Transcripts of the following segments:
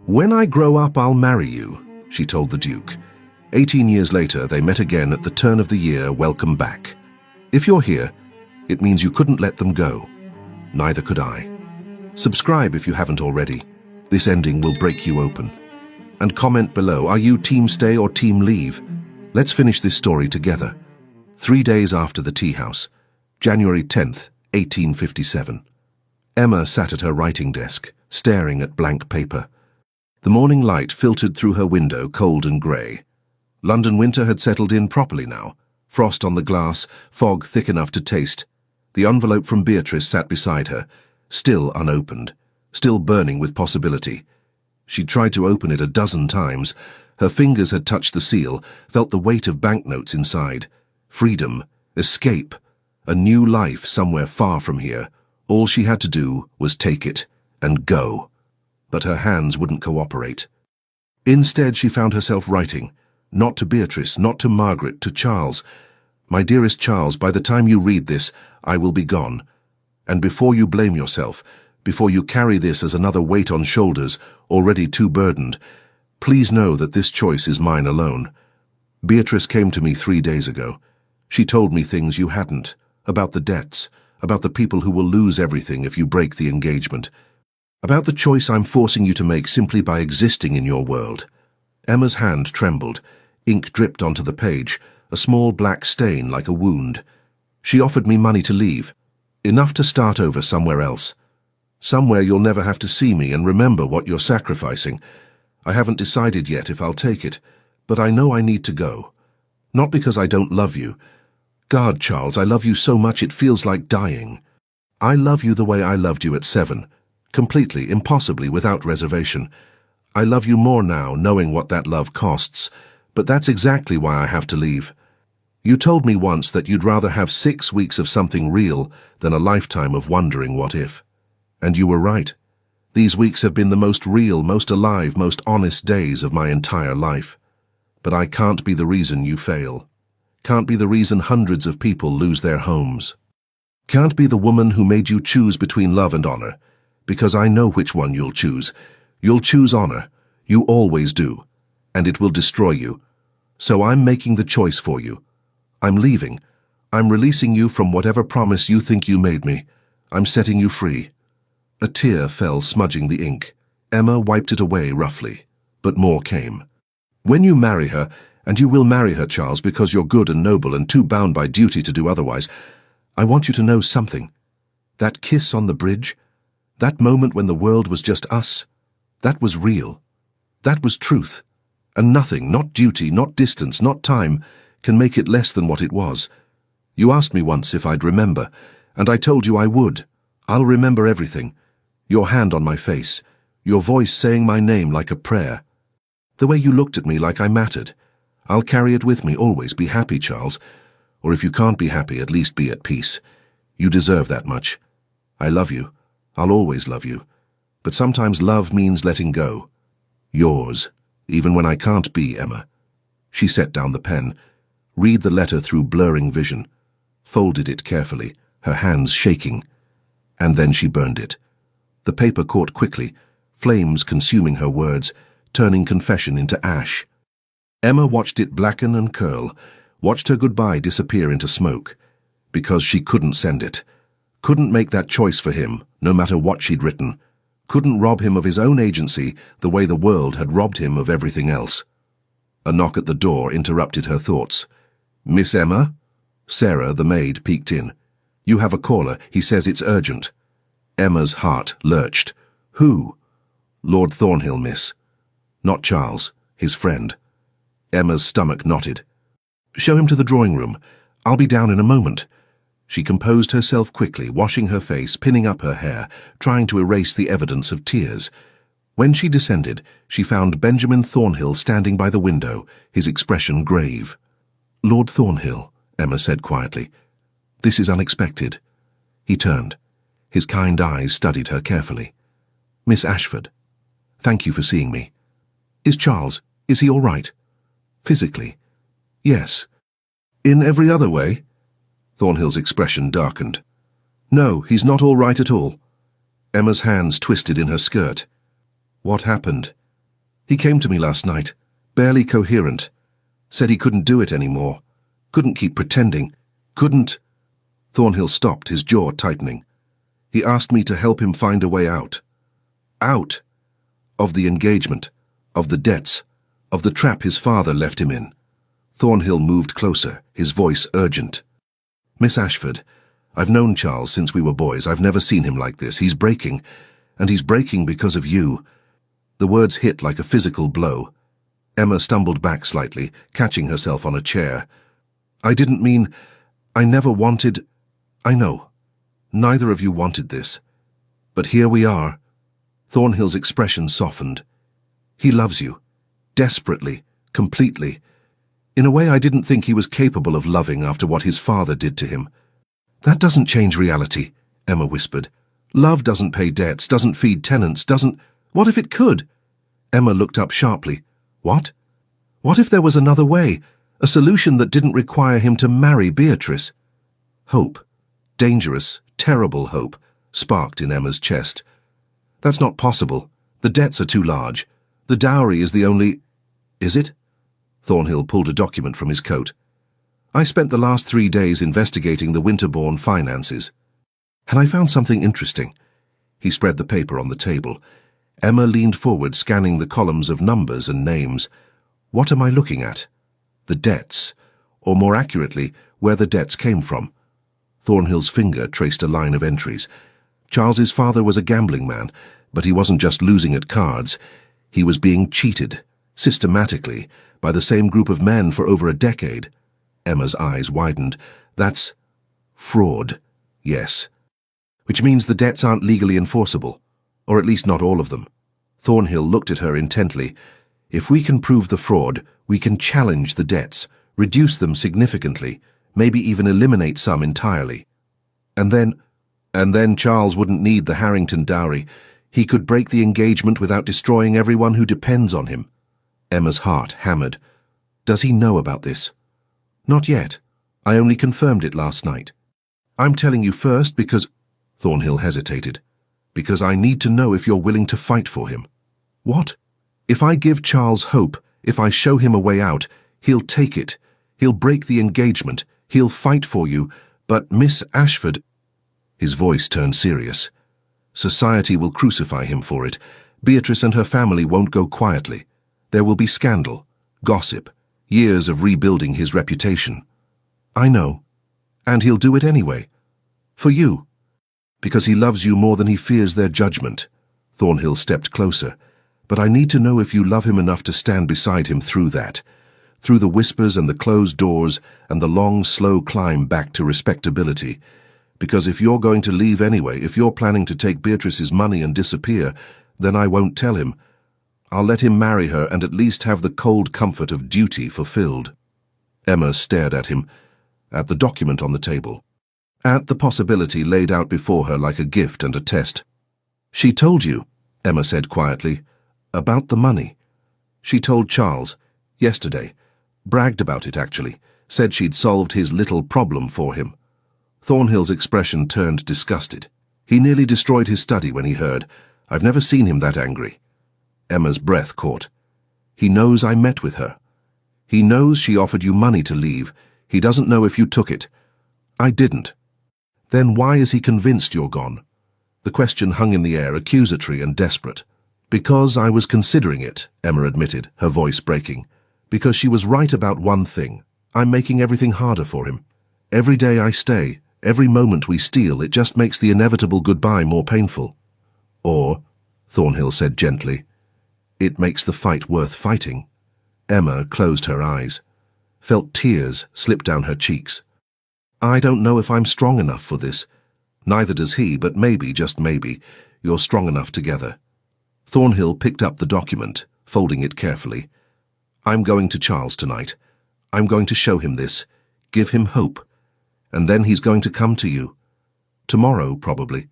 "When I grow up, I'll marry you," she told the Duke. 18 years later, they met again at the turn of the year welcome back. If you're here, it means you couldn't let them go. Neither could I. Subscribe if you haven't already. This ending will break you open. And comment below, are you team stay or team leave? Let's finish this story together. 3 days after the tea house, January 10th, 1857. Emma sat at her writing desk, staring at blank paper. The morning light filtered through her window, cold and grey. London winter had settled in properly now. Frost on the glass, fog thick enough to taste. The envelope from Beatrice sat beside her, still unopened, still burning with possibility. She'd tried to open it a dozen times. Her fingers had touched the seal, felt the weight of banknotes inside. Freedom, escape, a new life somewhere far from here. All she had to do was take it and go. But her hands wouldn't cooperate. Instead, she found herself writing, not to Beatrice, not to Margaret, to Charles. "My dearest Charles, by the time you read this, I will be gone. And before you blame yourself, before you carry this as another weight on shoulders already too burdened, please know that this choice is mine alone. Beatrice came to me 3 days ago. She told me things you hadn't, about the debts, about the people who will lose everything if you break the engagement, about the choice I'm forcing you to make simply by existing in your world." Emma's hand trembled. Ink dripped onto the page, a small black stain like a wound. "She offered me money to leave, enough to start over somewhere else. Somewhere you'll never have to see me and remember what you're sacrificing. I haven't decided yet if I'll take it, but I know I need to go. Not because I don't love you. God, Charles, I love you so much it feels like dying. I love you the way I loved you at 7, completely, impossibly, without reservation. I love you more now, knowing what that love costs, but that's exactly why I have to leave. You told me once that you'd rather have 6 weeks of something real than a lifetime of wondering what if. And you were right. These weeks have been the most real, most alive, most honest days of my entire life. But I can't be the reason you fail. Can't be the reason hundreds of people lose their homes. Can't be the woman who made you choose between love and honor, because I know which one you'll choose. You'll choose honor. You always do. And it will destroy you. So I'm making the choice for you. I'm leaving. I'm releasing you from whatever promise you think you made me. I'm setting you free." A tear fell, smudging the ink. Emma wiped it away roughly, but more came. "When you marry her, and you will marry her, Charles, because you're good and noble and too bound by duty to do otherwise, I want you to know something. That kiss on the bridge, that moment when the world was just us, that was real. That was truth. And nothing, not duty, not distance, not time, can make it less than what it was. You asked me once if I'd remember, and I told you I would. I'll remember everything. Your hand on my face, your voice saying my name like a prayer. The way you looked at me like I mattered. I'll carry it with me always. Be happy, Charles. Or if you can't be happy, at least be at peace. You deserve that much. I love you. I'll always love you. But sometimes love means letting go. Yours, even when I can't be, Emma." She set down the pen, read the letter through blurring vision, folded it carefully, her hands shaking, and then she burned it. The paper caught quickly, flames consuming her words, turning confession into ash. Emma watched it blacken and curl, watched her goodbye disappear into smoke, because she couldn't send it. Couldn't make that choice for him, no matter what she'd written. Couldn't rob him of his own agency the way the world had robbed him of everything else. A knock at the door interrupted her thoughts. "Miss Emma?" Sarah, the maid, peeked in. "You have a caller. He says it's urgent." Emma's heart lurched. "Who?" "Lord Thornhill, miss." "Not Charles, his friend." Emma's stomach knotted. "Show him to the drawing room. I'll be down in a moment." She composed herself quickly, washing her face, pinning up her hair, trying to erase the evidence of tears. When she descended, she found Benjamin Thornhill standing by the window, his expression grave. "Lord Thornhill," Emma said quietly. "This is unexpected." He turned. His kind eyes studied her carefully. "Miss Ashford, thank you for seeing me. Is he all right? Physically?" "Yes." "In every other way?" Thornhill's expression darkened. "No, he's not all right at all." Emma's hands twisted in her skirt. "What happened?" He came to me last night, barely coherent. Said he couldn't do it anymore. Couldn't keep pretending. Couldn't... Thornhill stopped, his jaw tightening. He asked me to help him find a way out. Out? Of the engagement, of the debts, of the trap his father left him in. Thornhill moved closer, his voice urgent. Miss Ashford, I've known Charles since we were boys. I've never seen him like this. He's breaking, and he's breaking because of you. The words hit like a physical blow. Emma stumbled back slightly, catching herself on a chair. I didn't mean... I never wanted... I know. Neither of you wanted this. But here we are. Thornhill's expression softened. He loves you. Desperately. Completely. In a way I didn't think he was capable of loving after what his father did to him. That doesn't change reality, Emma whispered. Love doesn't pay debts, doesn't feed tenants, doesn't... What if it could? Emma looked up sharply. What? What if there was another way? A solution that didn't require him to marry Beatrice? Hope, dangerous, terrible hope, sparked in Emma's chest. That's not possible. The debts are too large. The dowry is the only... Is it? Thornhill pulled a document from his coat. I spent the last 3 days investigating the Winterbourne finances. And I found something interesting. He spread the paper on the table. Emma leaned forward, scanning the columns of numbers and names. What am I looking at? The debts, or more accurately, where the debts came from. Thornhill's finger traced a line of entries. Charles's father was a gambling man, but he wasn't just losing at cards. He was being cheated, systematically, by the same group of men for over a decade. Emma's eyes widened. That's fraud, yes. Which means the debts aren't legally enforceable, or at least not all of them. Thornhill looked at her intently. If we can prove the fraud, we can challenge the debts, reduce them significantly, maybe even eliminate some entirely. And then Charles wouldn't need the Harrington dowry. He could break the engagement without destroying everyone who depends on him. Emma's heart hammered. Does he know about this? Not yet. I only confirmed it last night. I'm telling you first because... Thornhill hesitated. Because I need to know if you're willing to fight for him. What? If I give Charles hope, if I show him a way out, he'll take it. He'll break the engagement. He'll fight for you. But Miss Ashford... His voice turned serious. Society will crucify him for it. Beatrice and her family won't go quietly. There will be scandal, gossip, years of rebuilding his reputation. I know. And he'll do it anyway. For you. Because he loves you more than he fears their judgment. Thornhill stepped closer. But I need to know if you love him enough to stand beside him through that. Through the whispers and the closed doors and the long, slow climb back to respectability. Because if you're going to leave anyway, if you're planning to take Beatrice's money and disappear, then I won't tell him. I'll let him marry her and at least have the cold comfort of duty fulfilled. Emma stared at him, at the document on the table, at the possibility laid out before her like a gift and a test. She told you, Emma said quietly, about the money. She told Charles, yesterday, bragged about it actually, said she'd solved his little problem for him. Thornhill's expression turned disgusted. He nearly destroyed his study when he heard. I've never seen him that angry. Emma's breath caught. He knows I met with her. He knows she offered you money to leave. He doesn't know if you took it. I didn't. Then why is he convinced you're gone? The question hung in the air, accusatory and desperate. Because I was considering it, Emma admitted, her voice breaking. Because she was right about one thing. I'm making everything harder for him. Every day I stay, every moment we steal, it just makes the inevitable goodbye more painful. Or, Thornhill said gently, it makes the fight worth fighting. Emma closed her eyes, felt tears slip down her cheeks. I don't know if I'm strong enough for this. Neither does he, but maybe, just maybe, you're strong enough together. Thornhill picked up the document, folding it carefully. I'm going to Charles tonight. I'm going to show him this, give him hope. And then he's going to come to you. Tomorrow, probably.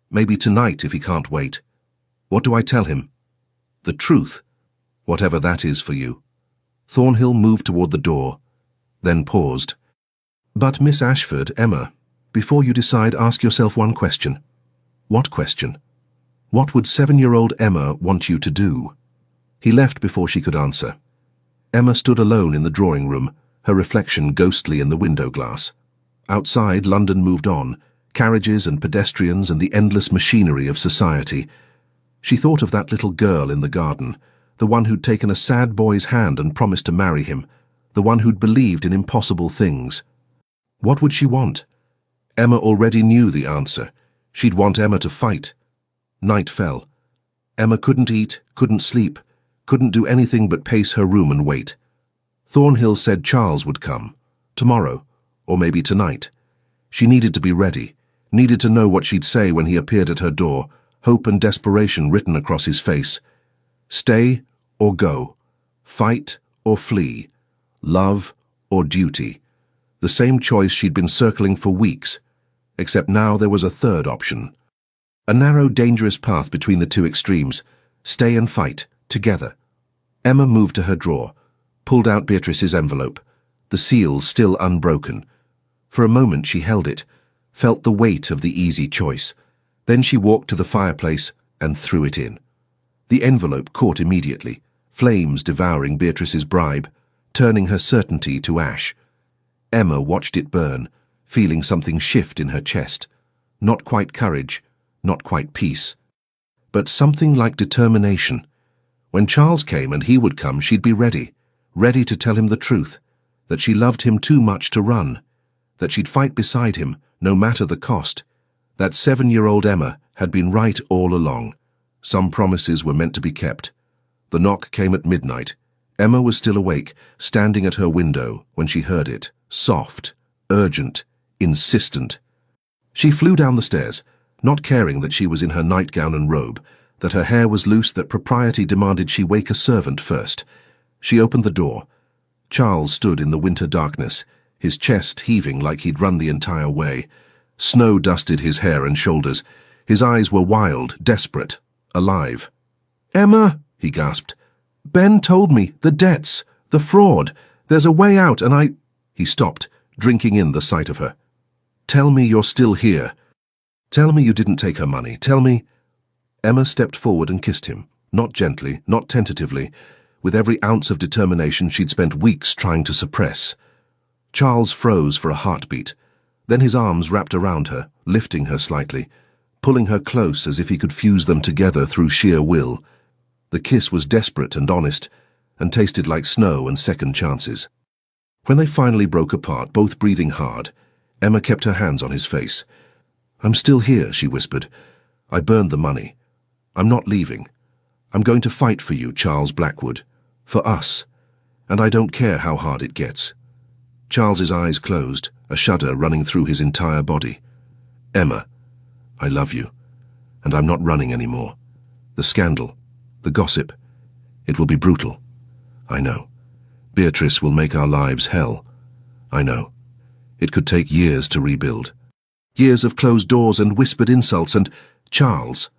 Maybe tonight if he can't wait. What do I tell him? The truth, whatever that is for you. Thornhill moved toward the door, then paused. But Miss Ashford, Emma, before you decide, ask yourself one question. What question? What would 7-year-old Emma want you to do? He left before she could answer. Emma stood alone in the drawing room, her reflection ghostly in the window glass. Outside, London moved on, carriages and pedestrians and the endless machinery of society. She thought of that little girl in the garden, the one who'd taken a sad boy's hand and promised to marry him, the one who'd believed in impossible things. What would she want? Emma already knew the answer. She'd want Emma to fight. Night fell. Emma couldn't eat, couldn't sleep, couldn't do anything but pace her room and wait. Thornhill said Charles would come, tomorrow, or maybe tonight. She needed to be ready, needed to know what she'd say when he appeared at her door, hope and desperation written across his face. Stay or go, fight or flee, love or duty. The same choice she'd been circling for weeks, except now there was a third option. A narrow, dangerous path between the two extremes. Stay and fight, together. Emma moved to her drawer, pulled out Beatrice's envelope, the seal still unbroken. For a moment she held it, felt the weight of the easy choice. Then she walked to the fireplace and threw it in. The envelope caught immediately, flames devouring Beatrice's bribe, turning her certainty to ash. Emma watched it burn, feeling something shift in her chest. Not quite courage, not quite peace, but something like determination. When Charles came, and he would come, she'd be ready, ready to tell him the truth, that she loved him too much to run, that she'd fight beside him, no matter the cost. That 7-year-old Emma had been right all along. Some promises were meant to be kept. The knock came at midnight. Emma was still awake, standing at her window, when she heard it, soft, urgent, insistent. She flew down the stairs, not caring that she was in her nightgown and robe, that her hair was loose, that propriety demanded she wake a servant first. She opened the door. Charles stood in the winter darkness, his chest heaving like he'd run the entire way. Snow dusted his hair and shoulders. His eyes were wild, desperate, alive. "Emma," he gasped. "Ben told me, the debts, the fraud. There's a way out, and I—" He stopped, drinking in the sight of her. "Tell me you're still here. Tell me you didn't take her money. Tell me—" Emma stepped forward and kissed him, not gently, not tentatively, with every ounce of determination she'd spent weeks trying to suppress. Charles froze for a heartbeat. Then his arms wrapped around her, lifting her slightly, pulling her close as if he could fuse them together through sheer will. The kiss was desperate and honest, and tasted like snow and second chances. When they finally broke apart, both breathing hard, Emma kept her hands on his face. "I'm still here," she whispered. "I burned the money. I'm not leaving. I'm going to fight for you, Charles Blackwood. For us. And I don't care how hard it gets." Charles's eyes closed, a shudder running through his entire body. "Emma, I love you. And I'm not running anymore. The scandal, the gossip, it will be brutal. I know. Beatrice will make our lives hell. I know. It could take years to rebuild. Years of closed doors and whispered insults and— Charles."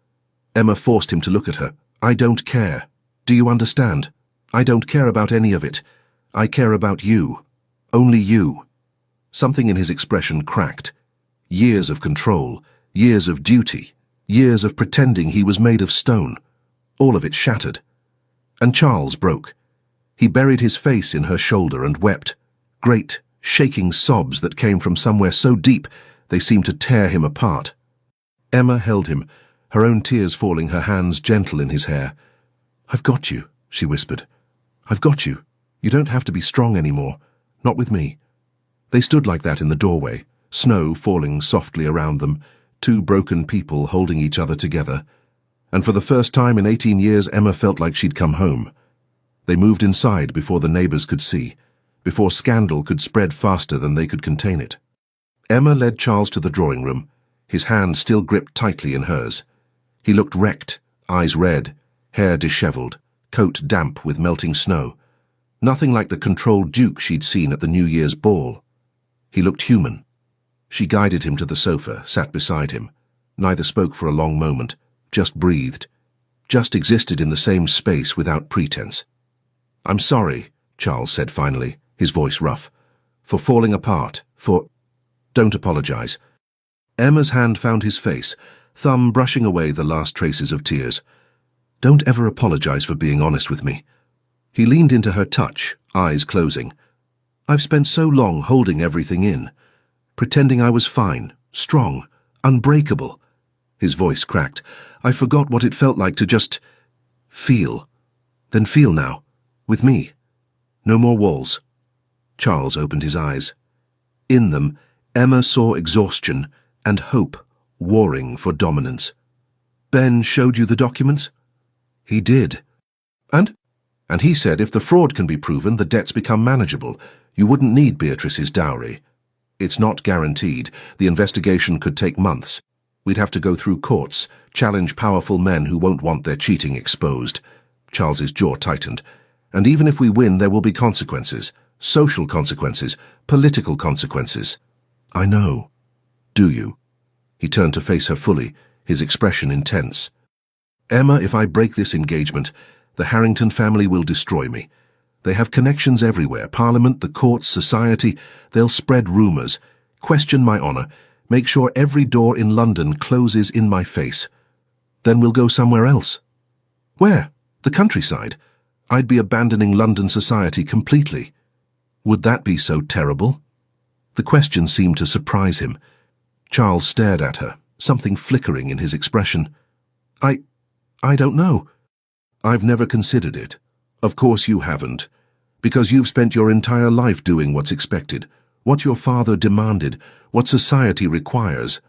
Emma forced him to look at her. "I don't care. Do you understand? I don't care about any of it. I care about you. Only you." Something in his expression cracked. Years of control, years of duty, years of pretending he was made of stone. All of it shattered. And Charles broke. He buried his face in her shoulder and wept. Great, shaking sobs that came from somewhere so deep they seemed to tear him apart. Emma held him, her own tears falling, her hands gentle in his hair. "I've got you," she whispered. "I've got you. You don't have to be strong anymore. Not with me." They stood like that in the doorway, snow falling softly around them, two broken people holding each other together. And for the first time in 18 years, Emma felt like she'd come home. They moved inside before the neighbors could see, before scandal could spread faster than they could contain it. Emma led Charles to the drawing room, his hand still gripped tightly in hers. He looked wrecked, eyes red, hair disheveled, coat damp with melting snow. Nothing like the controlled Duke she'd seen at the New Year's ball. He looked human. She guided him to the sofa, sat beside him. Neither spoke for a long moment, just breathed, just existed in the same space without pretense. "I'm sorry," Charles said finally, his voice rough, "for falling apart, for—" "Don't apologize." Emma's hand found his face, thumb brushing away the last traces of tears. Don't ever apologize for being honest with me. He leaned into her touch, eyes closing. I've spent so long holding everything in, pretending I was fine, strong, unbreakable. His voice cracked. I forgot what it felt like to just feel. Then feel now, with me. No more walls. Charles opened his eyes. In them, Emma saw exhaustion and hope warring for dominance. Ben showed you the documents? He did. And he said if the fraud can be proven, the debts become manageable. You wouldn't need Beatrice's dowry. It's not guaranteed. The investigation could take months. We'd have to go through courts, challenge powerful men who won't want their cheating exposed. Charles's jaw tightened. And even if we win, there will be consequences. Social consequences, political consequences. I know. Do you? He turned to face her fully, his expression intense. Emma, if I break this engagement, the Harrington family will destroy me. They have connections everywhere, Parliament, the courts, society. They'll spread rumours, question my honour, make sure every door in London closes in my face. Then we'll go somewhere else. Where? The countryside. I'd be abandoning London society completely. Would that be so terrible? The question seemed to surprise him. Charles stared at her, something flickering in his expression. I don't know. I've never considered it. Of course you haven't. Because you've spent your entire life doing what's expected, what your father demanded, what society requires.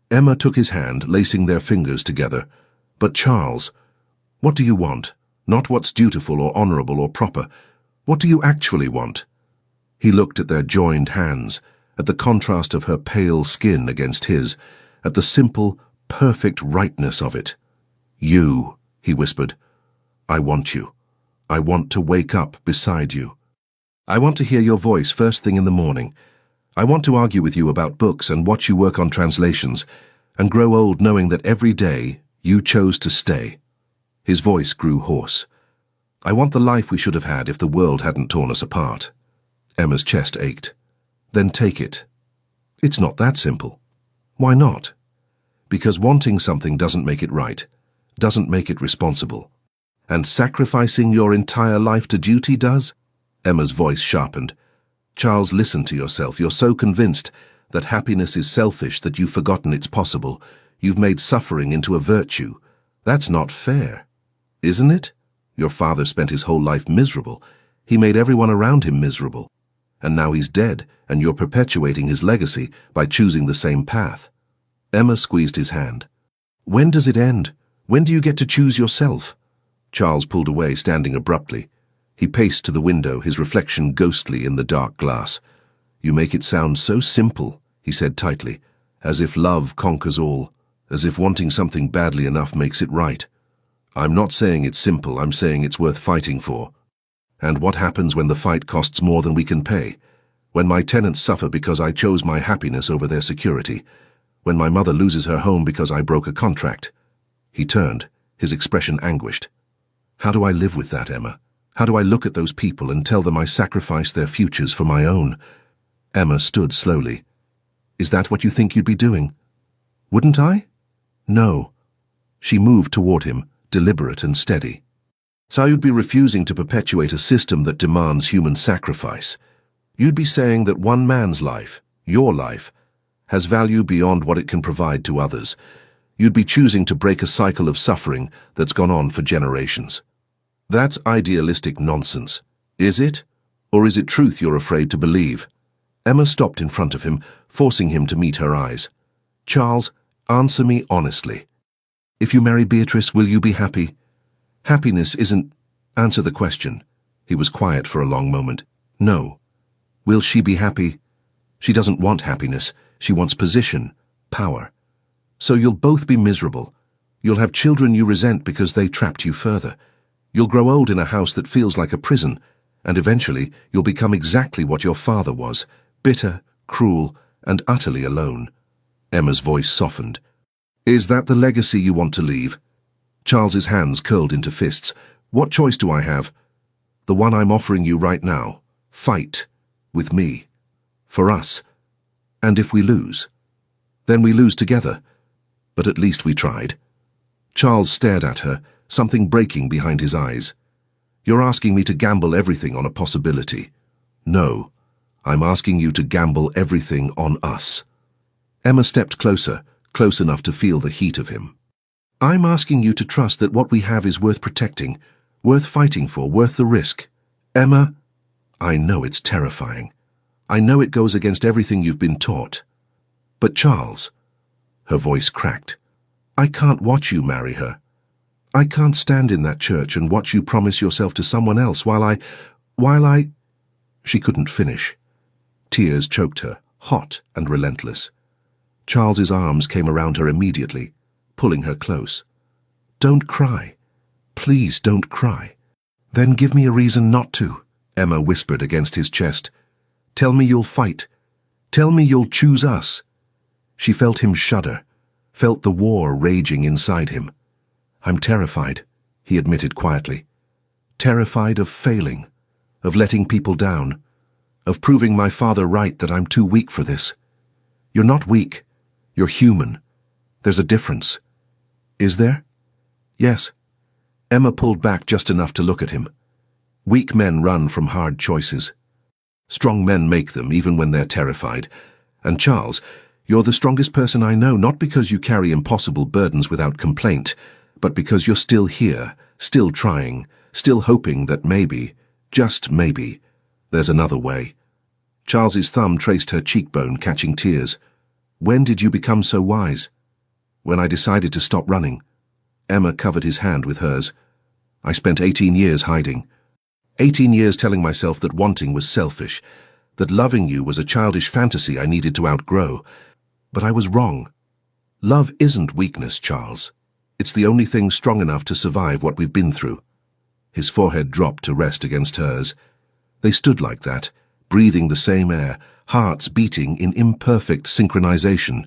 Emma took his hand, lacing their fingers together. But Charles, what do you want? Not what's dutiful or honourable or proper. What do you actually want? He looked at their joined hands, at the contrast of her pale skin against his, at the simple, perfect rightness of it. You, he whispered. I want you. I want to wake up beside you. I want to hear your voice first thing in the morning. I want to argue with you about books and watch you work on translations, and grow old knowing that every day you chose to stay. His voice grew hoarse. I want the life we should have had if the world hadn't torn us apart. Emma's chest ached. Then take it. It's not that simple. Why not? Because wanting something doesn't make it right, doesn't make it responsible. And sacrificing your entire life to duty does? Emma's voice sharpened. Charles, listen to yourself. You're so convinced that happiness is selfish that you've forgotten it's possible. You've made suffering into a virtue. That's not fair. Isn't it? Your father spent his whole life miserable. He made everyone around him miserable. And now he's dead, and you're perpetuating his legacy by choosing the same path. Emma squeezed his hand. When does it end? When do you get to choose yourself? Charles pulled away, standing abruptly. He paced to the window, his reflection ghostly in the dark glass. You make it sound so simple, he said tightly, as if love conquers all, as if wanting something badly enough makes it right. I'm not saying it's simple, I'm saying it's worth fighting for. And what happens when the fight costs more than we can pay? When my tenants suffer because I chose my happiness over their security? When my mother loses her home because I broke a contract? He turned, his expression anguished. How do I live with that, Emma? How do I look at those people and tell them I sacrificed their futures for my own? Emma stood slowly. Is that what you think you'd be doing? Wouldn't I? No. She moved toward him, deliberate and steady. So you'd be refusing to perpetuate a system that demands human sacrifice. You'd be saying that one man's life, your life, has value beyond what it can provide to others. You'd be choosing to break a cycle of suffering that's gone on for generations. That's idealistic nonsense. Is it? Or is it truth you're afraid to believe? Emma stopped in front of him, forcing him to meet her eyes. Charles, answer me honestly. If you marry Beatrice, will you be happy? Happiness isn't... Answer the question. He was quiet for a long moment. No. Will she be happy? She doesn't want happiness. She wants position, power. So you'll both be miserable. You'll have children you resent because they trapped you further. You'll grow old in a house that feels like a prison, and eventually you'll become exactly what your father was, bitter, cruel, and utterly alone. Emma's voice softened. Is that the legacy you want to leave? Charles's hands curled into fists. What choice do I have? The one I'm offering you right now. Fight. With me. For us. And if we lose? Then we lose together. But at least we tried. Charles stared at her, something breaking behind his eyes. You're asking me to gamble everything on a possibility. No, I'm asking you to gamble everything on us. Emma stepped closer, close enough to feel the heat of him. I'm asking you to trust that what we have is worth protecting, worth fighting for, worth the risk. Emma, I know it's terrifying. I know it goes against everything you've been taught. But Charles, her voice cracked, I can't watch you marry her. I can't stand in that church and watch you promise yourself to someone else while I... She couldn't finish. Tears choked her, hot and relentless. Charles's arms came around her immediately, pulling her close. Don't cry. Please don't cry. Then give me a reason not to, Emma whispered against his chest. Tell me you'll fight. Tell me you'll choose us. She felt him shudder, felt the war raging inside him. I'm terrified, he admitted quietly. Terrified of failing, of letting people down, of proving my father right that I'm too weak for this. You're not weak. You're human. There's a difference. Is there? Yes. Emma pulled back just enough to look at him. Weak men run from hard choices. Strong men make them even when they're terrified. And Charles, you're the strongest person I know, not because you carry impossible burdens without complaint, but because you're still here, still trying, still hoping that maybe, just maybe, there's another way. Charles's thumb traced her cheekbone, catching tears. When did you become so wise? When I decided to stop running. Emma covered his hand with hers. I spent 18 years hiding. 18 years telling myself that wanting was selfish, that loving you was a childish fantasy I needed to outgrow. But I was wrong. Love isn't weakness, Charles. It's the only thing strong enough to survive what we've been through. His forehead dropped to rest against hers. They stood like that, breathing the same air, hearts beating in imperfect synchronization.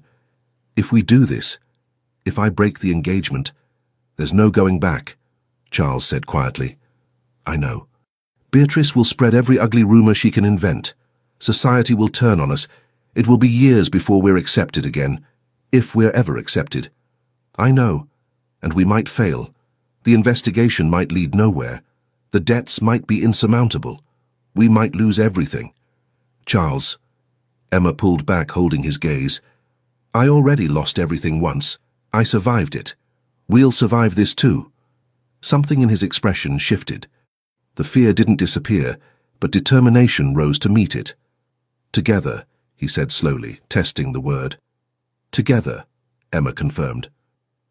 If we do this, if I break the engagement, there's no going back, Charles said quietly. I know. Beatrice will spread every ugly rumor she can invent. Society will turn on us. It will be years before we're accepted again, if we're ever accepted. I know, and we might fail. The investigation might lead nowhere. The debts might be insurmountable. We might lose everything. Charles, Emma pulled back, holding his gaze. I already lost everything once. I survived it. We'll survive this too. Something in his expression shifted. The fear didn't disappear, but determination rose to meet it. Together, he said slowly, testing the word. Together, Emma confirmed.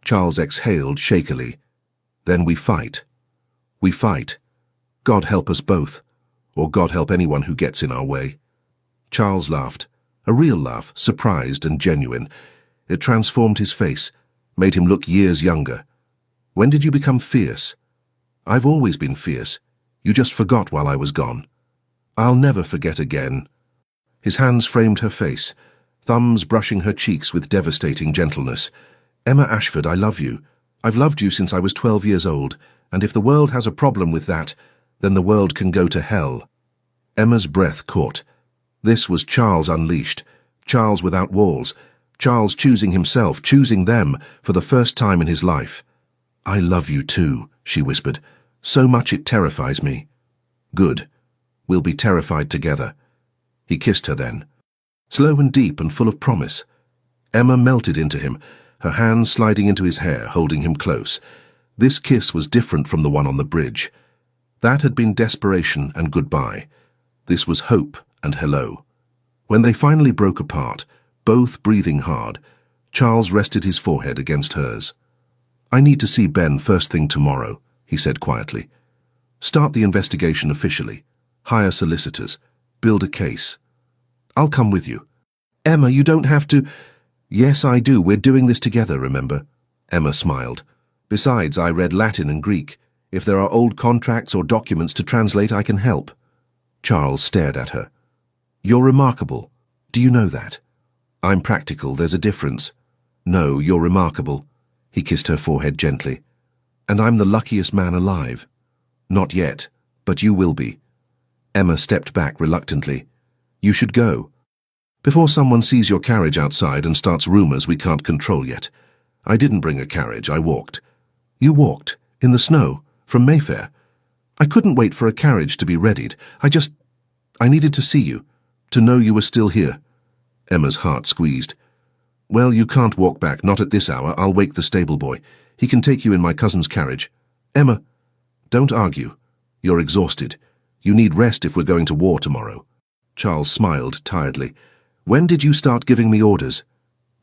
Charles exhaled shakily. Then we fight. We fight. God help us both, or God help anyone who gets in our way. Charles laughed, a real laugh, surprised and genuine. It transformed his face, made him look years younger. When did you become fierce? I've always been fierce. You just forgot while I was gone. I'll never forget again. His hands framed her face, thumbs brushing her cheeks with devastating gentleness. Emma Ashford, I love you. I've loved you since I was 12 years old, and if the world has a problem with that, then the world can go to hell. Emma's breath caught. This was Charles unleashed, Charles without walls, Charles choosing himself, choosing them for the first time in his life. I love you too, she whispered. So much it terrifies me. Good. We'll be terrified together. He kissed her then. Slow and deep and full of promise. Emma melted into him, her hands sliding into his hair, holding him close. This kiss was different from the one on the bridge. That had been desperation and goodbye. This was hope and hello. When they finally broke apart, both breathing hard, Charles rested his forehead against hers. I need to see Ben first thing tomorrow, he said quietly. Start the investigation officially. Hire solicitors. Build a case. I'll come with you. Emma, you don't have to... Yes, I do. We're doing this together, remember? Emma smiled. Besides, I read Latin and Greek. If there are old contracts or documents to translate, I can help. Charles stared at her. You're remarkable. Do you know that? I'm practical. There's a difference. No, you're remarkable. He kissed her forehead gently. And I'm the luckiest man alive. Not yet, but you will be. Emma stepped back reluctantly. You should go. Before someone sees your carriage outside and starts rumors we can't control yet. I didn't bring a carriage, I walked. You walked. In the snow, from Mayfair. I couldn't wait for a carriage to be readied. I needed to see you, to know you were still here. Emma's heart squeezed. Well, you can't walk back, not at this hour. I'll wake the stable boy. He can take you in my cousin's carriage. Emma, don't argue. You're exhausted. You need rest if we're going to war tomorrow. Charles smiled tiredly. When did you start giving me orders?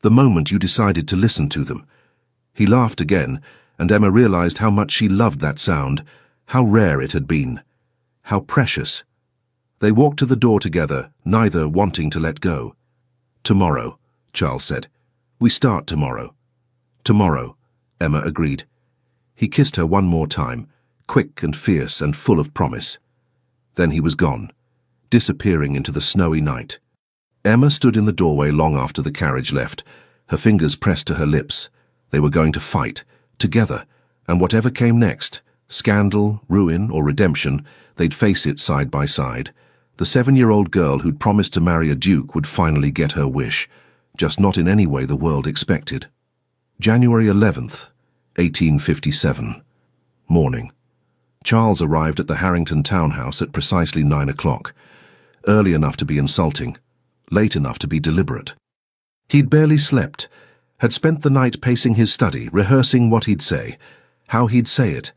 The moment you decided to listen to them. He laughed again, and Emma realized how much she loved that sound, how rare it had been, how precious. They walked to the door together, neither wanting to let go. Tomorrow, Charles said. We start tomorrow. Tomorrow, Emma agreed. He kissed her one more time, quick and fierce and full of promise. Then he was gone, disappearing into the snowy night. Emma stood in the doorway long after the carriage left, her fingers pressed to her lips. They were going to fight, together, and whatever came next, scandal, ruin, or redemption, they'd face it side by side. The 7-year-old girl who'd promised to marry a duke would finally get her wish, just not in any way the world expected. January 11th, 1857. Morning. Charles arrived at the Harrington townhouse at precisely 9 o'clock. Early enough to be insulting, late enough to be deliberate. He'd barely slept, had spent the night pacing his study, rehearsing what he'd say, how he'd say it,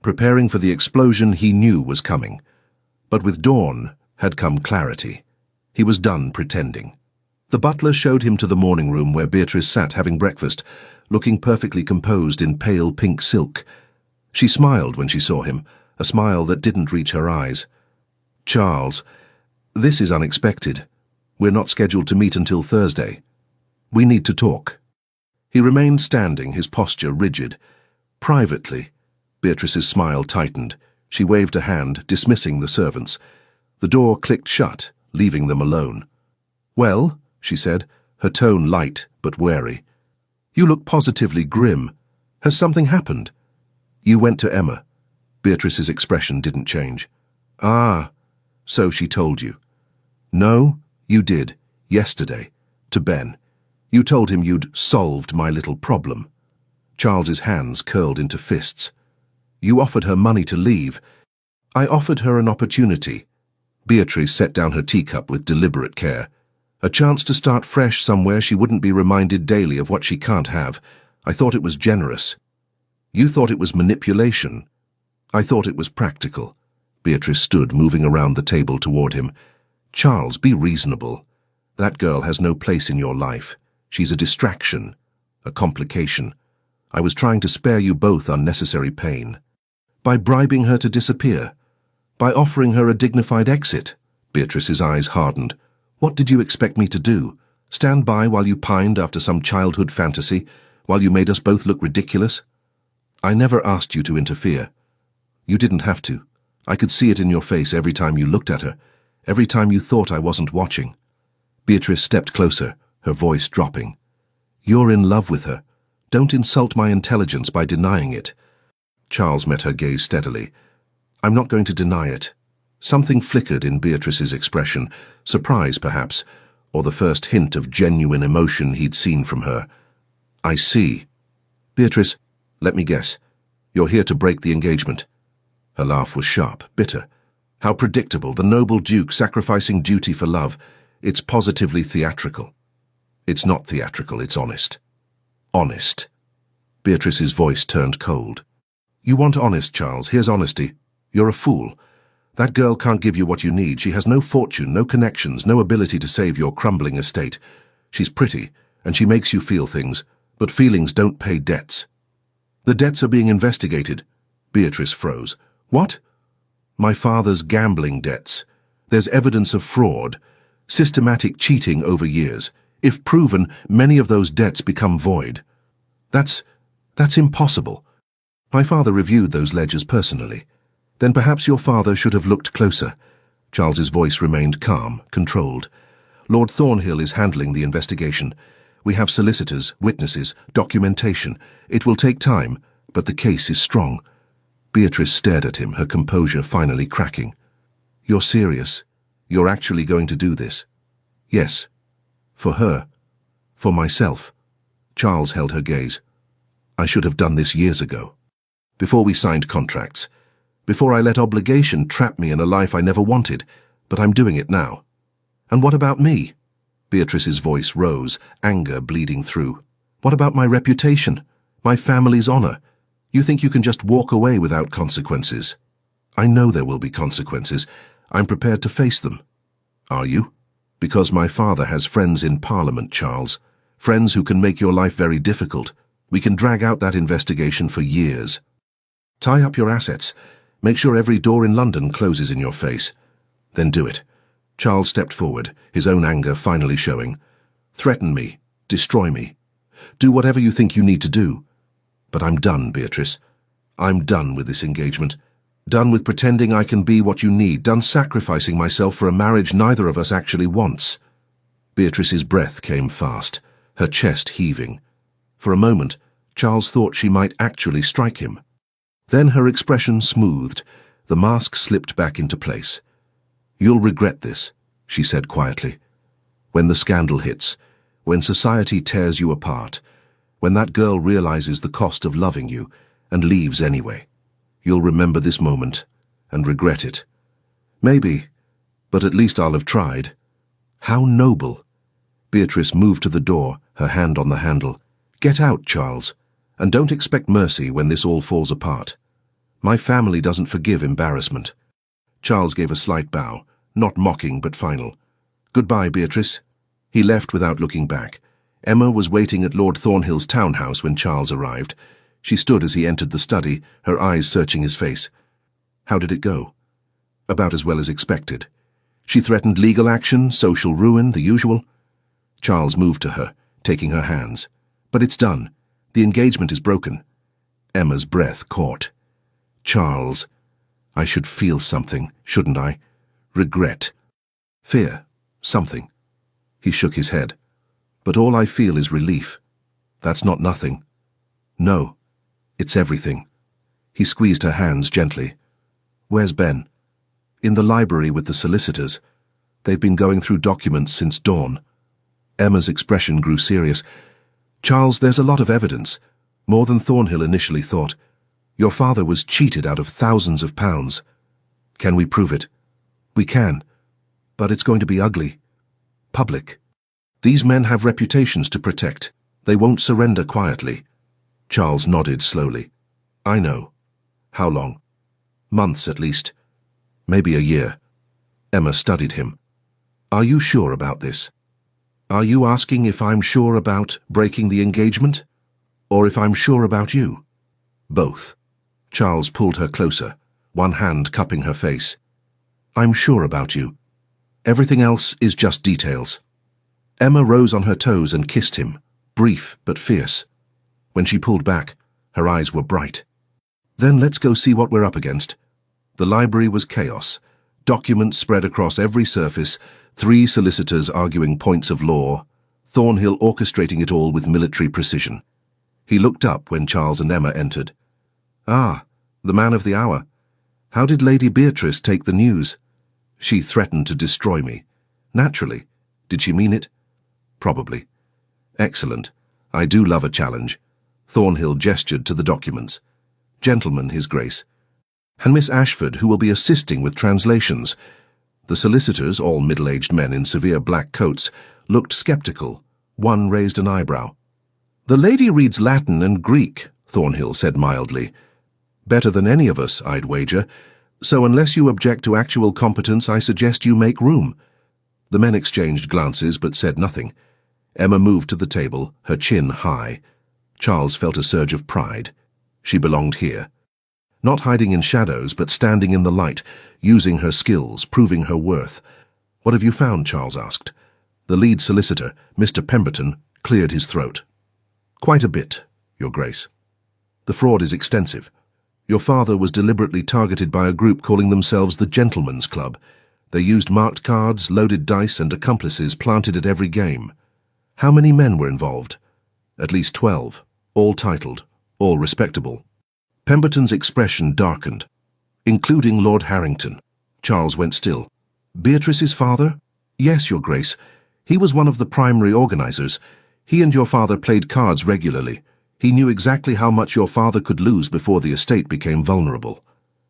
preparing for the explosion he knew was coming. But with dawn had come clarity. He was done pretending. The butler showed him to the morning room where Beatrice sat having breakfast, looking perfectly composed in pale pink silk. She smiled when she saw him, a smile that didn't reach her eyes. Charles, this is unexpected. We're not scheduled to meet until Thursday. We need to talk. He remained standing, his posture rigid. Privately, Beatrice's smile tightened. She waved a hand, dismissing the servants. The door clicked shut, leaving them alone. Well, she said, her tone light but wary. You look positively grim. Has something happened? You went to Emma. Beatrice's expression didn't change. Ah, so she told you. No, you did, yesterday, to Ben. You told him you'd solved my little problem. Charles's hands curled into fists. You offered her money to leave. I offered her an opportunity. Beatrice set down her teacup with deliberate care. A chance to start fresh somewhere she wouldn't be reminded daily of what she can't have. I thought it was generous. You thought it was manipulation. I thought it was practical. Beatrice stood, moving around the table toward him. Charles, be reasonable. That girl has no place in your life. She's a distraction, a complication. I was trying to spare you both unnecessary pain. By bribing her to disappear. By offering her a dignified exit. Beatrice's eyes hardened. What did you expect me to do? Stand by while you pined after some childhood fantasy, while you made us both look ridiculous? I never asked you to interfere. You didn't have to. I could see it in your face every time you looked at her, every time you thought I wasn't watching. Beatrice stepped closer, her voice dropping. You're in love with her. Don't insult my intelligence by denying it. Charles met her gaze steadily. I'm not going to deny it. Something flickered in Beatrice's expression, surprise perhaps, or the first hint of genuine emotion he'd seen from her. I see. Beatrice, let me guess. You're here to break the engagement. Her laugh was sharp, bitter. How predictable, the noble Duke sacrificing duty for love. It's positively theatrical. It's not theatrical, it's honest. Honest. Beatrice's voice turned cold. You want honest, Charles. Here's honesty. You're a fool. That girl can't give you what you need. She has no fortune, no connections, no ability to save your crumbling estate. She's pretty, and she makes you feel things, but feelings don't pay debts. The debts are being investigated. Beatrice froze. What? My father's gambling debts. There's evidence of fraud, systematic cheating over years. If proven, many of those debts become void. That's impossible. My father reviewed those ledgers personally. Then perhaps your father should have looked closer. Charles's voice remained calm, controlled. Lord Thornhill is handling the investigation. We have solicitors, witnesses, documentation. It will take time, but the case is strong. Beatrice stared at him, her composure finally cracking. You're serious? You're actually going to do this? Yes. For her. For myself. Charles held her gaze. I should have done this years ago. before we signed contracts, before I let obligation trap me in a life I never wanted, but I'm doing it now. And what about me? Beatrice's voice rose, anger bleeding through. What about my reputation? My family's honor? You think you can just walk away without consequences? I know there will be consequences. I'm prepared to face them. Are you? Because my father has friends in Parliament, Charles. Friends who can make your life very difficult. We can drag out that investigation for years. Tie up your assets. Make sure every door in London closes in your face. Then do it. Charles stepped forward, his own anger finally showing. Threaten me. Destroy me. Do whatever you think you need to do. But I'm done, Beatrice. I'm done with this engagement. Done with pretending I can be what you need. Done sacrificing myself for a marriage neither of us actually wants. Beatrice's breath came fast, her chest heaving. For a moment, Charles thought she might actually strike him. Then her expression smoothed. The mask slipped back into place. You'll regret this, she said quietly. When the scandal hits, when society tears you apart, when that girl realizes the cost of loving you and leaves anyway, you'll remember this moment and regret it. Maybe, but at least I'll have tried. How noble. Beatrice moved to the door, her hand on the handle. Get out, Charles, and don't expect mercy when this all falls apart. My family doesn't forgive embarrassment. Charles gave a slight bow, not mocking but final. Goodbye, Beatrice. He left without looking back. Emma was waiting at Lord Thornhill's townhouse when Charles arrived. She stood as he entered the study, her eyes searching his face. How did it go? About as well as expected. She threatened legal action, social ruin, the usual. Charles moved to her, taking her hands. But it's done. The engagement is broken. Emma's breath caught. Charles, I should feel something, shouldn't I? Regret. Fear. Something. He shook his head. But all I feel is relief. That's not nothing. No, it's everything. He squeezed her hands gently. Where's Ben? In the library with the solicitors. They've been going through documents since dawn. Emma's expression grew serious. Charles, there's a lot of evidence. More than Thornhill initially thought. Your father was cheated out of thousands of pounds. Can we prove it? We can. But it's going to be ugly. Public. These men have reputations to protect. They won't surrender quietly. Charles nodded slowly. I know. How long? Months at least. Maybe a year. Emma studied him. Are you sure about this? Are you asking if I'm sure about breaking the engagement? Or if I'm sure about you? Both. Charles pulled her closer, one hand cupping her face. I'm sure about you. Everything else is just details. Emma rose on her toes and kissed him, brief but fierce. When she pulled back, her eyes were bright. Then let's go see what we're up against. The library was chaos. Documents spread across every surface, 3 solicitors arguing points of law, Thornhill orchestrating it all with military precision. He looked up when Charles and Emma entered. Ah, the man of the hour. How did Lady Beatrice take the news? She threatened to destroy me. Naturally. Did she mean it? Probably. Excellent. I do love a challenge. Thornhill gestured to the documents. Gentlemen, His Grace. And Miss Ashford, who will be assisting with translations. The solicitors, all middle-aged men in severe black coats, looked sceptical. One raised an eyebrow. The lady reads Latin and Greek, Thornhill said mildly. Better than any of us, I'd wager. So unless you object to actual competence, I suggest you make room. The men exchanged glances but said nothing. Emma moved to the table, her chin high. Charles felt a surge of pride. She belonged here. Not hiding in shadows, but standing in the light, using her skills, proving her worth. What have you found? Charles asked. The lead solicitor, Mr. Pemberton, cleared his throat. Quite a bit, Your Grace. The fraud is extensive. Your father was deliberately targeted by a group calling themselves the Gentlemen's Club. They used marked cards, loaded dice, and accomplices planted at every game. How many men were involved? At least 12, all titled, all respectable. Pemberton's expression darkened. Including Lord Harrington. Charles went still. Beatrice's father? Yes, Your Grace. He was one of the primary organizers. He and your father played cards regularly. He knew exactly how much your father could lose before the estate became vulnerable.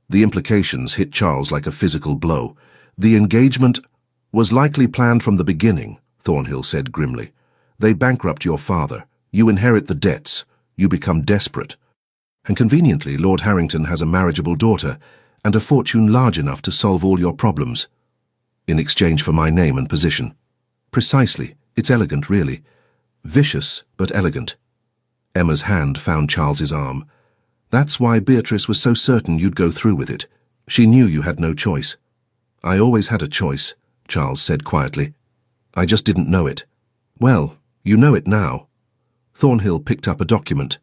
The implications hit Charles like a physical blow. The engagement was likely planned from the beginning, Thornhill said grimly. They bankrupt your father. You inherit the debts. You become desperate. And conveniently, Lord Harrington has a marriageable daughter and a fortune large enough to solve all your problems. In exchange for my name and position. Precisely. It's elegant, really. Vicious, but elegant. Emma's hand found Charles's arm. That's why Beatrice was so certain you'd go through with it. She knew you had no choice. I always had a choice, Charles said quietly. I just didn't know it. Well, you know it now. Thornhill picked up a document.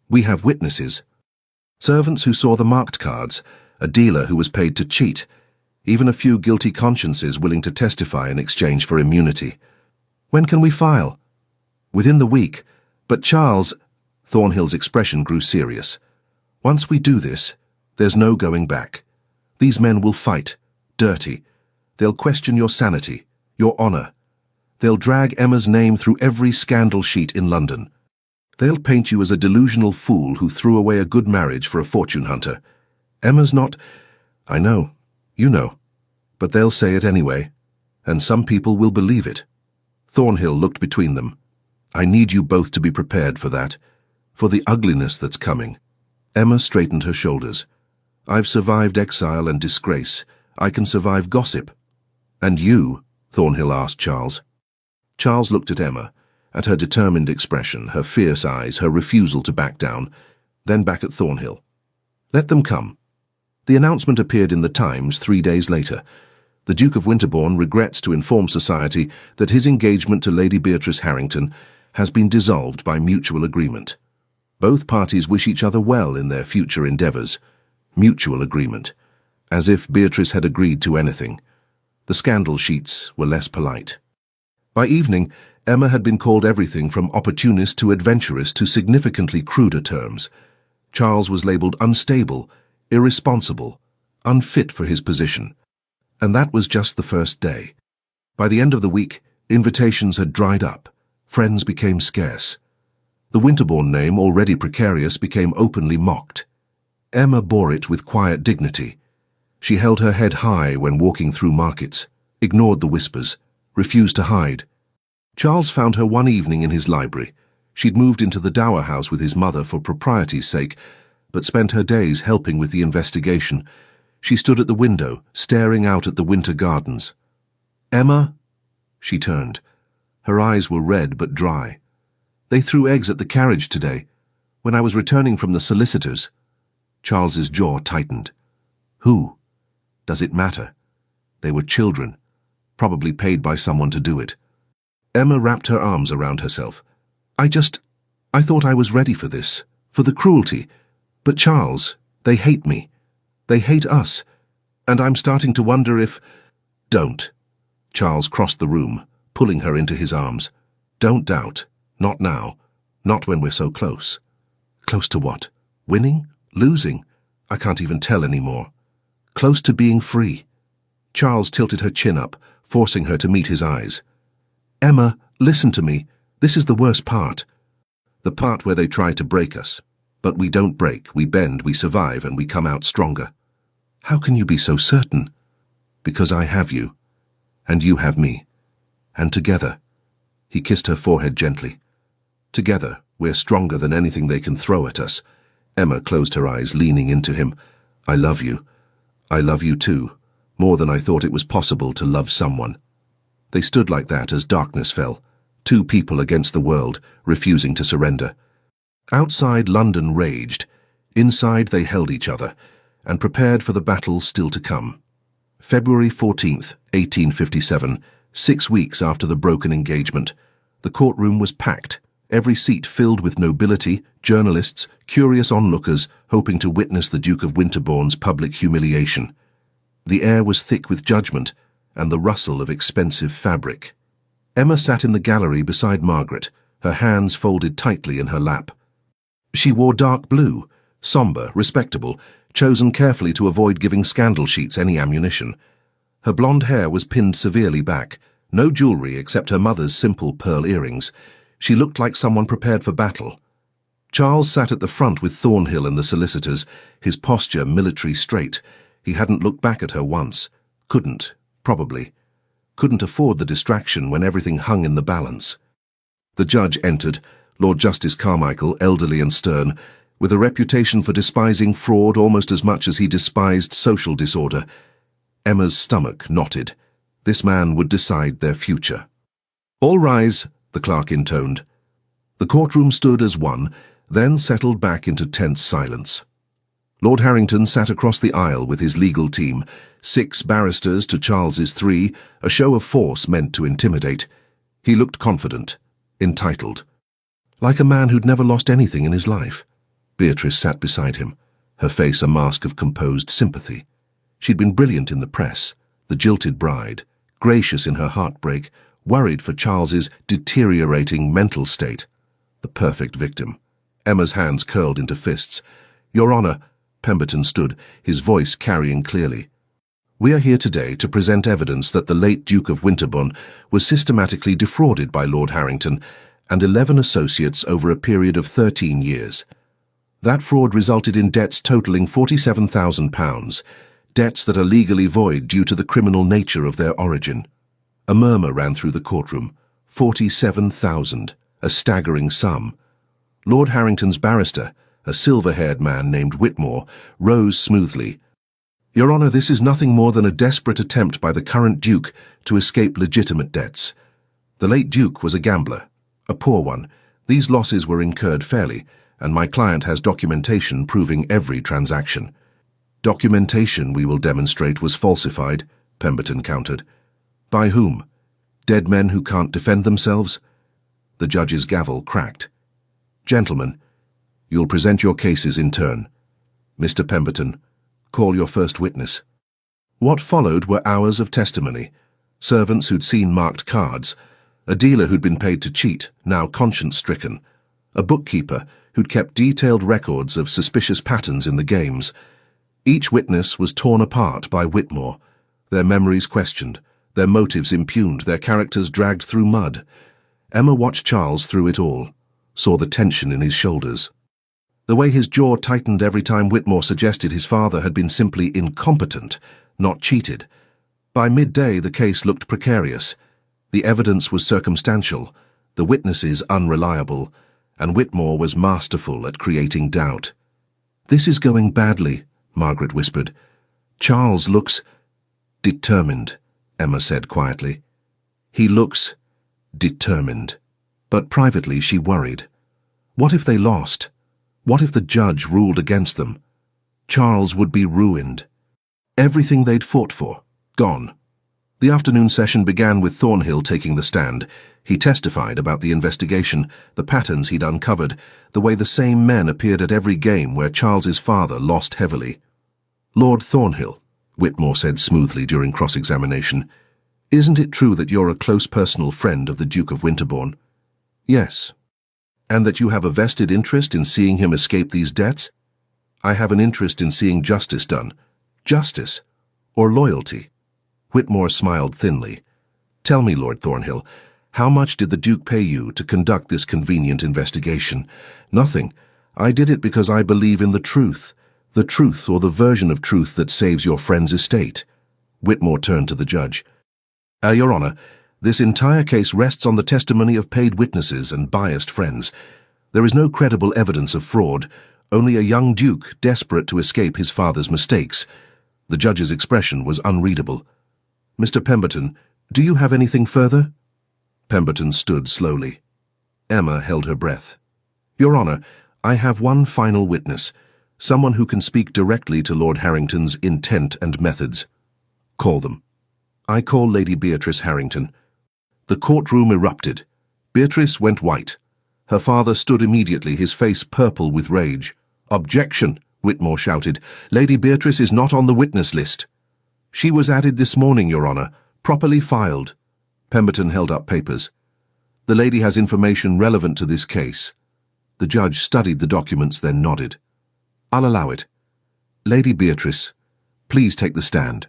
We have witnesses. Servants who saw the marked cards, a dealer who was paid to cheat, even a few guilty consciences willing to testify in exchange for immunity. When can we file? Within the week. But Charles, Thornhill's expression grew serious. Once we do this, there's no going back. These men will fight, dirty. They'll question your sanity, your honor. They'll drag Emma's name through every scandal sheet in London. They'll paint you as a delusional fool who threw away a good marriage for a fortune hunter. Emma's not... I know, you know. But they'll say it anyway, and some people will believe it. Thornhill looked between them. I need you both to be prepared for that, for the ugliness that's coming. Emma straightened her shoulders. I've survived exile and disgrace. I can survive gossip. And you? Thornhill asked Charles. Charles looked at Emma, at her determined expression, her fierce eyes, her refusal to back down, then back at Thornhill. Let them come. The announcement appeared in the Times 3 days later. The Duke of Winterbourne regrets to inform society that his engagement to Lady Beatrice Harrington has been dissolved by mutual agreement. Both parties wish each other well in their future endeavours. Mutual agreement. As if Beatrice had agreed to anything. The scandal sheets were less polite. By evening, Emma had been called everything from opportunist to adventurous to significantly cruder terms. Charles was labelled unstable, irresponsible, unfit for his position. And that was just the first day. By the end of the week, invitations had dried up. Friends became scarce. The Winterbourne name, already precarious, became openly mocked. Emma bore it with quiet dignity. She held her head high when walking through markets, ignored the whispers, refused to hide. Charles found her one evening in his library. She'd moved into the dower house with his mother for propriety's sake, but spent her days helping with the investigation. She stood at the window, staring out at the winter gardens. Emma? She turned. Her eyes were red but dry. They threw eggs at the carriage today, when I was returning from the solicitor's. Charles's jaw tightened. Who? Does it matter? They were children, probably paid by someone to do it. Emma wrapped her arms around herself. I thought I was ready for this, for the cruelty. But Charles, they hate me. They hate us. And I'm starting to wonder if... Don't. Charles crossed the room, pulling her into his arms. Don't doubt. Not now. Not when we're so close. Close to what? Winning? Losing? I can't even tell anymore. Close to being free. Charles tilted her chin up, forcing her to meet his eyes. Emma, listen to me. This is the worst part. The part where they try to break us. But we don't break, we bend, we survive, and we come out stronger. How can you be so certain? Because I have you. And you have me. And together. He kissed her forehead gently. Together, we're stronger than anything they can throw at us. Emma closed her eyes, leaning into him. I love you. I love you too, more than I thought it was possible to love someone. They stood like that as darkness fell, two people against the world, refusing to surrender. Outside, London raged. Inside, they held each other, and prepared for the battle still to come. February 14th, 1857, 6 weeks after the broken engagement. The courtroom was packed, every seat filled with nobility, journalists, curious onlookers, hoping to witness the Duke of Winterbourne's public humiliation. The air was thick with judgment and the rustle of expensive fabric. Emma sat in the gallery beside Margaret, her hands folded tightly in her lap. She wore dark blue, sombre, respectable, chosen carefully to avoid giving scandal sheets any ammunition. Her blonde hair was pinned severely back, no jewellery except her mother's simple pearl earrings. She looked like someone prepared for battle. Charles sat at the front with Thornhill and the solicitors, his posture military straight. He hadn't looked back at her once. Couldn't, probably. Couldn't afford the distraction when everything hung in the balance. The judge entered, Lord Justice Carmichael, elderly and stern, with a reputation for despising fraud almost as much as he despised social disorder. Emma's stomach knotted. This man would decide their future. "All rise," the clerk intoned. The courtroom stood as one, then settled back into tense silence. Lord Harrington sat across the aisle with his legal team, 6 barristers to Charles's 3, a show of force meant to intimidate. He looked confident, entitled, like a man who'd never lost anything in his life. Beatrice sat beside him, her face a mask of composed sympathy. She'd been brilliant in the press, the jilted bride, gracious in her heartbreak, worried for Charles's deteriorating mental state. The perfect victim. Emma's hands curled into fists. "Your Honor," Pemberton stood, his voice carrying clearly. "We are here today to present evidence that the late Duke of Winterbourne was systematically defrauded by Lord Harrington and 11 associates over a period of 13 years. That fraud resulted in debts totaling £47,000, debts that are legally void due to the criminal nature of their origin." A murmur ran through the courtroom. 47,000, a staggering sum. Lord Harrington's barrister, a silver-haired man named Whitmore, rose smoothly. "Your Honor, this is nothing more than a desperate attempt by the current Duke to escape legitimate debts. The late Duke was a gambler, a poor one. These losses were incurred fairly, and my client has documentation proving every transaction." "Documentation, we will demonstrate, was falsified," Pemberton countered. "By whom? Dead men who can't defend themselves?" The judge's gavel cracked. "Gentlemen, you'll present your cases in turn. Mr. Pemberton, call your first witness." What followed were hours of testimony. Servants who'd seen marked cards, a dealer who'd been paid to cheat, now conscience-stricken, a bookkeeper who'd kept detailed records of suspicious patterns in the games. Each witness was torn apart by Whitmore, their memories questioned, their motives impugned, their characters dragged through mud. Emma watched Charles through it all, saw the tension in his shoulders. The way his jaw tightened every time Whitmore suggested his father had been simply incompetent, not cheated. By midday, the case looked precarious. The evidence was circumstantial, the witnesses unreliable, and Whitmore was masterful at creating doubt. "This is going badly," Margaret whispered. "Charles looks determined," Emma said quietly. "He looks determined." But privately she worried. What if they lost? What if the judge ruled against them? Charles would be ruined. Everything they'd fought for, gone. The afternoon session began with Thornhill taking the stand. He testified about the investigation, the patterns he'd uncovered, the way the same men appeared at every game where Charles's father lost heavily. "Lord Thornhill," Whitmore said smoothly during cross-examination, "isn't it true that you're a close personal friend of the Duke of Winterbourne?" "Yes." "And that you have a vested interest in seeing him escape these debts?" "I have an interest in seeing justice done." "Justice? Or loyalty?" Whitmore smiled thinly. "Tell me, Lord Thornhill, how much did the Duke pay you to conduct this convenient investigation?" "Nothing. I did it because I believe in the truth or the version of truth that saves your friend's estate." Whitmore turned to the judge. Your Honor, this entire case rests on the testimony of paid witnesses and biased friends. There is no credible evidence of fraud, only a young Duke desperate to escape his father's mistakes." The judge's expression was unreadable. "Mr. Pemberton, do you have anything further?" Pemberton stood slowly. Emma held her breath. "Your Honor, I have one final witness, someone who can speak directly to Lord Harrington's intent and methods." "Call them." "I call Lady Beatrice Harrington." The courtroom erupted. Beatrice went white. Her father stood immediately, his face purple with rage. "Objection!" Whitmore shouted. "Lady Beatrice is not on the witness list." "She was added this morning, Your Honor, properly filed." Pemberton held up papers. "The lady has information relevant to this case." The judge studied the documents, then nodded. "I'll allow it. Lady Beatrice, please take the stand."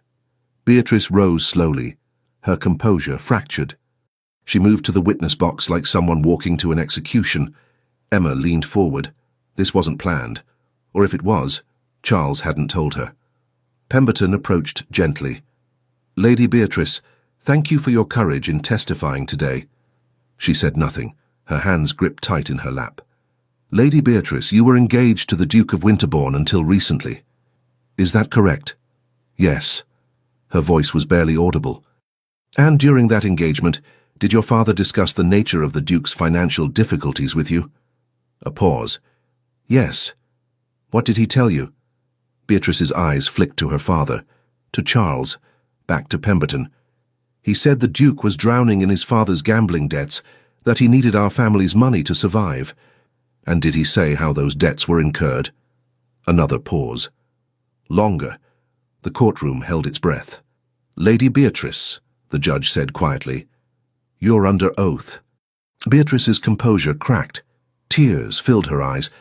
Beatrice rose slowly, her composure fractured. She moved to the witness box like someone walking to an execution. Emma leaned forward, This wasn't planned, or if it was, Charles hadn't told her. Pemberton approached gently. "Lady Beatrice, thank you for your courage in testifying today." She said nothing, her hands gripped tight in her lap. "Lady Beatrice, you were engaged to the Duke of Winterbourne until recently. Is that correct?" "Yes." Her voice was barely audible. "And during that engagement, did your father discuss the nature of the Duke's financial difficulties with you?" A pause. "Yes." "What did he tell you?" Beatrice's eyes flicked to her father, to Charles, back to Pemberton. "He said the Duke was drowning in his father's gambling debts, that he needed our family's money to survive." "And did he say how those debts were incurred?" Another pause. Longer. The courtroom held its breath. "Lady Beatrice," the judge said quietly, "you're under oath." Beatrice's composure cracked. Tears filled her eyes.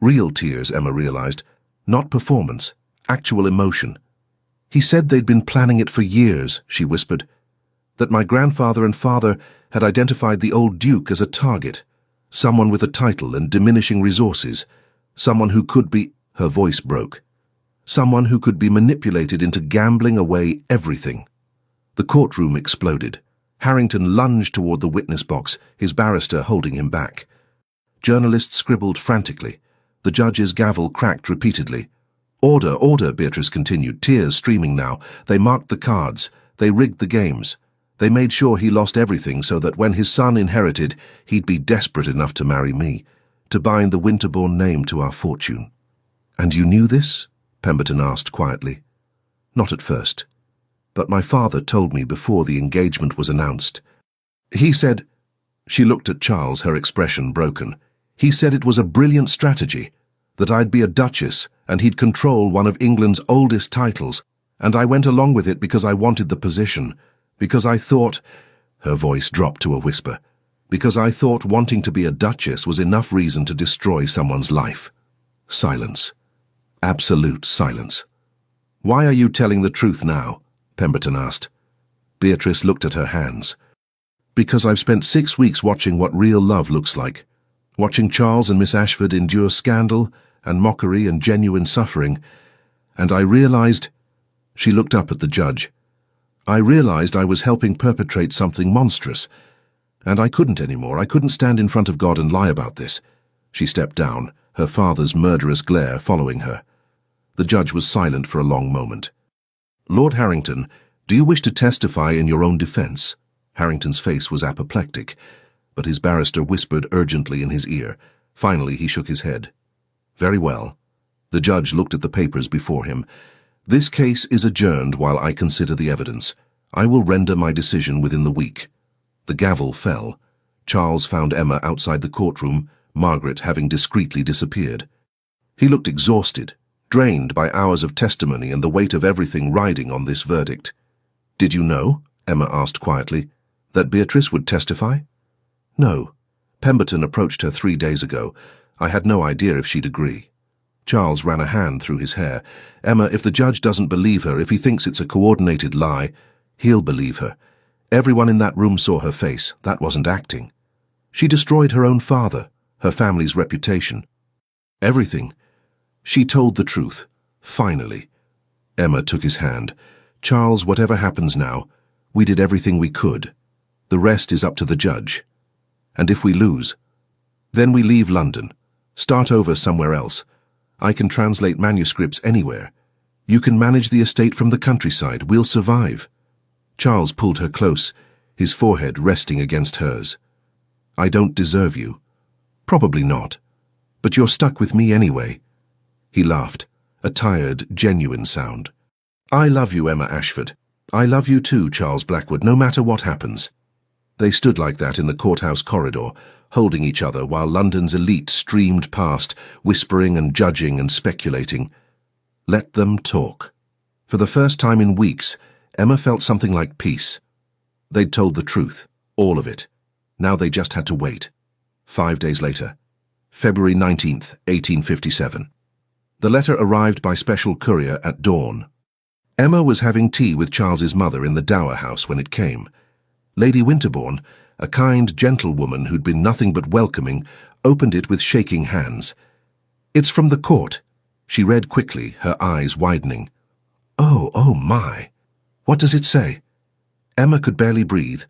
Real tears, Emma realized. Not performance, actual emotion. "He said they'd been planning it for years," she whispered. "That my grandfather and father had identified the old Duke as a target, someone with a title and diminishing resources, someone who could be—" Her voice broke. "Someone who could be manipulated into gambling away everything." The courtroom exploded. Harrington lunged toward the witness box, his barrister holding him back. Journalists scribbled frantically. The judge's gavel cracked repeatedly. "Order, order," Beatrice continued, tears streaming now. "They marked the cards. They rigged the games. They made sure he lost everything so that when his son inherited, he'd be desperate enough to marry me, to bind the Winterbourne name to our fortune." "And you knew this?" Pemberton asked quietly. "Not at first. But my father told me before the engagement was announced. He said—" She looked at Charles, her expression broken. "He said it was a brilliant strategy, that I'd be a duchess and he'd control one of England's oldest titles, and I went along with it because I wanted the position, because I thought—" Her voice dropped to a whisper. "Because I thought wanting to be a duchess was enough reason to destroy someone's life." Silence. Absolute silence. "Why are you telling the truth now?" Pemberton asked. Beatrice looked at her hands. "Because I've spent 6 weeks watching what real love looks like. Watching Charles and Miss Ashford endure scandal and mockery and genuine suffering. And I realized—" She looked up at the judge. "I realized I was helping perpetrate something monstrous. And I couldn't anymore. I couldn't stand in front of God and lie about this." She stepped down, her father's murderous glare following her. The judge was silent for a long moment. "Lord Harrington, do you wish to testify in your own defense?" Harrington's face was apoplectic, but his barrister whispered urgently in his ear. Finally, he shook his head. "Very well." The judge looked at the papers before him. "This case is adjourned while I consider the evidence. I will render my decision within the week." The gavel fell. Charles found Emma outside the courtroom, Margaret having discreetly disappeared. He looked exhausted, drained by hours of testimony and the weight of everything riding on this verdict. "Did you know," Emma asked quietly, "that Beatrice would testify?" "No. Pemberton approached her 3 days ago. I had no idea if she'd agree." Charles ran a hand through his hair. "Emma, if the judge doesn't believe her, if he thinks it's a coordinated lie, he'll believe her. Everyone in that room saw her face. That wasn't acting. She destroyed her own father, her family's reputation. Everything. She told the truth. Finally." Emma took his hand. "Charles, whatever happens now, we did everything we could. The rest is up to the judge. And if we lose, then we leave London, start over somewhere else. I can translate manuscripts anywhere. You can manage the estate from the countryside. We'll survive." Charles pulled her close, his forehead resting against hers. "I don't deserve you." "Probably not. But you're stuck with me anyway." He laughed, a tired, genuine sound. "I love you, Emma Ashford. I love you too, Charles Blackwood, no matter what happens." They stood like that in the courthouse corridor, holding each other while London's elite streamed past, whispering and judging and speculating. Let them talk. For the first time in weeks, Emma felt something like peace. They'd told the truth, all of it. Now they just had to wait. 5 days later, February 19th, 1857. The letter arrived by special courier at dawn. Emma was having tea with Charles's mother in the Dower House when it came. Lady Winterbourne, a kind, gentle woman who'd been nothing but welcoming, opened it with shaking hands. It's from the court. She read quickly, her eyes widening. Oh my. What does it say? Emma could barely breathe.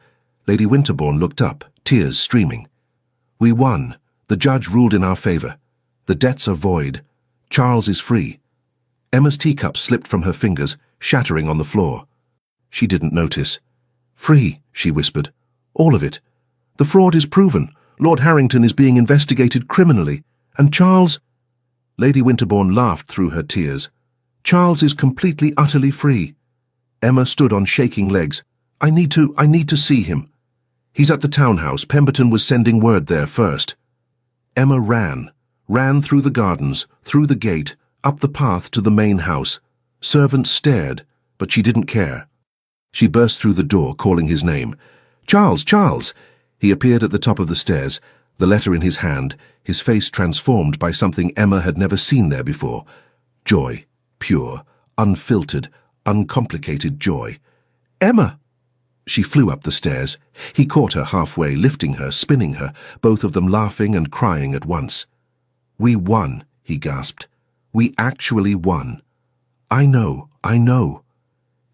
Lady Winterbourne looked up, tears streaming. We won. The judge ruled in our favor. The debts are void. Charles is free. Emma's teacup slipped from her fingers, shattering on the floor. She didn't notice. Free, she whispered. All of it. The fraud is proven. Lord Harrington is being investigated criminally. And Charles... Lady Winterbourne laughed through her tears. Charles is completely, utterly free. Emma stood on shaking legs. I need to see him. He's at the townhouse. Pemberton was sending word there first. Emma ran through the gardens, through the gate, up the path to the main house. Servants stared, but she didn't care. She burst through the door, calling his name. Charles, Charles! He appeared at the top of the stairs, the letter in his hand, his face transformed by something Emma had never seen there before. Joy, pure, unfiltered, uncomplicated joy. Emma! She flew up the stairs. He caught her halfway, lifting her, spinning her, both of them laughing and crying at once. We won, he gasped. We actually won. I know.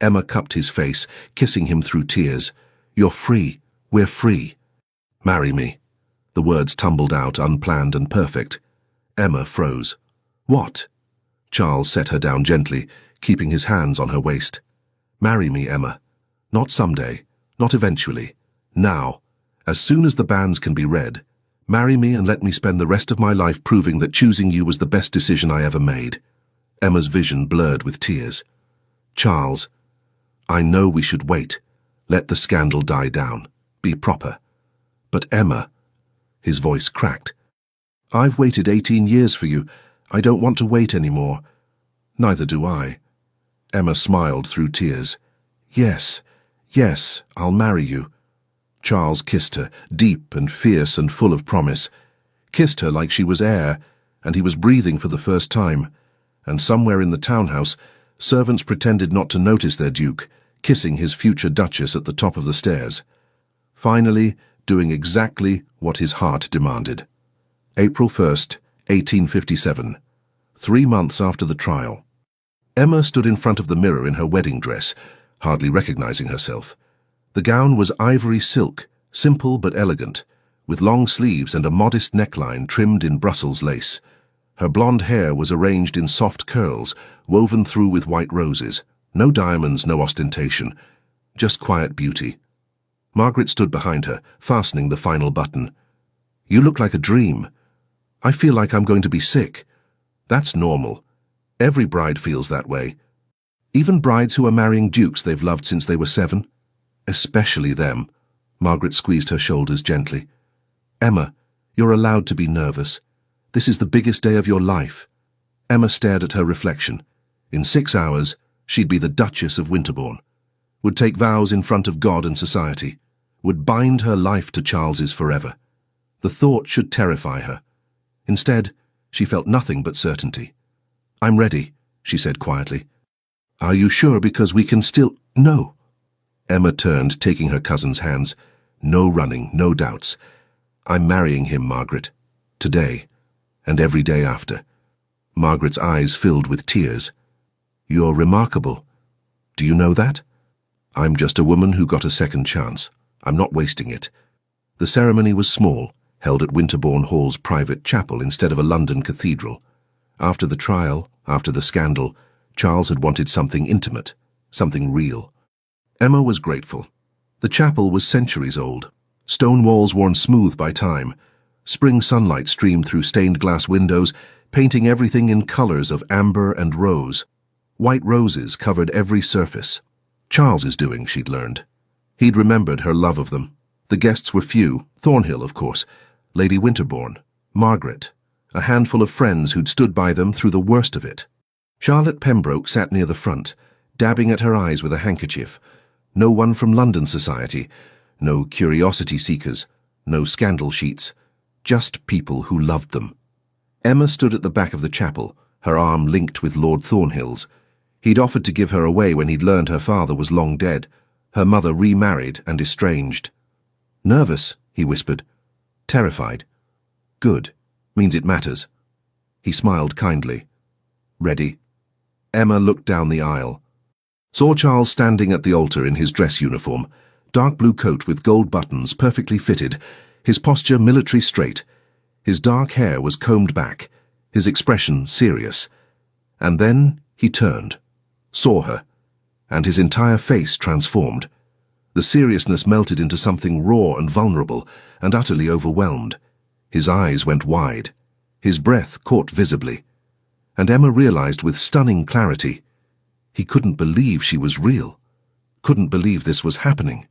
Emma cupped his face, kissing him through tears. You're free. We're free. Marry me. The words tumbled out, unplanned and perfect. Emma froze. What? Charles set her down gently, keeping his hands on her waist. Marry me, Emma. Not someday, not eventually. Now, as soon as the banns can be read, marry me and let me spend the rest of my life proving that choosing you was the best decision I ever made. Emma's vision blurred with tears. Charles, I know we should wait. Let the scandal die down. Be proper. But Emma, his voice cracked. I've waited 18 years for you. I don't want to wait anymore. Neither do I. Emma smiled through tears. Yes, I'll marry you. Charles kissed her, deep and fierce and full of promise. Kissed her like she was air, and he was breathing for the first time. And somewhere in the townhouse, servants pretended not to notice their duke, kissing his future duchess at the top of the stairs. Finally, doing exactly what his heart demanded. April 1st, 1857. 3 months after the trial. Emma stood in front of the mirror in her wedding dress, hardly recognizing herself. The gown was ivory silk, simple but elegant, with long sleeves and a modest neckline trimmed in Brussels lace. Her blonde hair was arranged in soft curls, woven through with white roses. No diamonds, no ostentation, just quiet beauty. Margaret stood behind her, fastening the final button. You look like a dream. I feel like I'm going to be sick. That's normal. Every bride feels that way. Even brides who are marrying dukes they've loved since they were 7. Especially them. Margaret squeezed her shoulders gently. Emma, you're allowed to be nervous. This is the biggest day of your life. Emma stared at her reflection. In 6 hours, she'd be the Duchess of Winterbourne. Would take vows in front of God and society. Would bind her life to Charles's forever. The thought should terrify her. Instead, she felt nothing but certainty. I'm ready, she said quietly. Are you sure? Because we can still... No. Emma turned, taking her cousin's hands. No running, no doubts. I'm marrying him, Margaret. Today. And every day after. Margaret's eyes filled with tears. You're remarkable. Do you know that? I'm just a woman who got a second chance. I'm not wasting it. The ceremony was small, held at Winterbourne Hall's private chapel instead of a London cathedral. After the trial, after the scandal, Charles had wanted something intimate, something real. Emma was grateful. The chapel was centuries old, stone walls worn smooth by time. Spring sunlight streamed through stained glass windows, painting everything in colors of amber and rose. White roses covered every surface. Charles's doing, she'd learned. He'd remembered her love of them. The guests were few, Thornhill, of course, Lady Winterbourne, Margaret, a handful of friends who'd stood by them through the worst of it. Charlotte Pembroke sat near the front, dabbing at her eyes with a handkerchief. No one from London society, no curiosity seekers, no scandal sheets, just people who loved them. Emma stood at the back of the chapel, her arm linked with Lord Thornhill's. He'd offered to give her away when he'd learned her father was long dead, her mother remarried and estranged. Nervous, he whispered. Terrified. Good. Means it matters. He smiled kindly. Ready? Emma looked down the aisle. Saw Charles standing at the altar in his dress uniform, dark blue coat with gold buttons perfectly fitted, his posture military straight. His dark hair was combed back, his expression serious. And then he turned, saw her, and his entire face transformed. The seriousness melted into something raw and vulnerable, and utterly overwhelmed. His eyes went wide. His breath caught visibly. And Emma realized with stunning clarity, he couldn't believe she was real. Couldn't believe this was happening.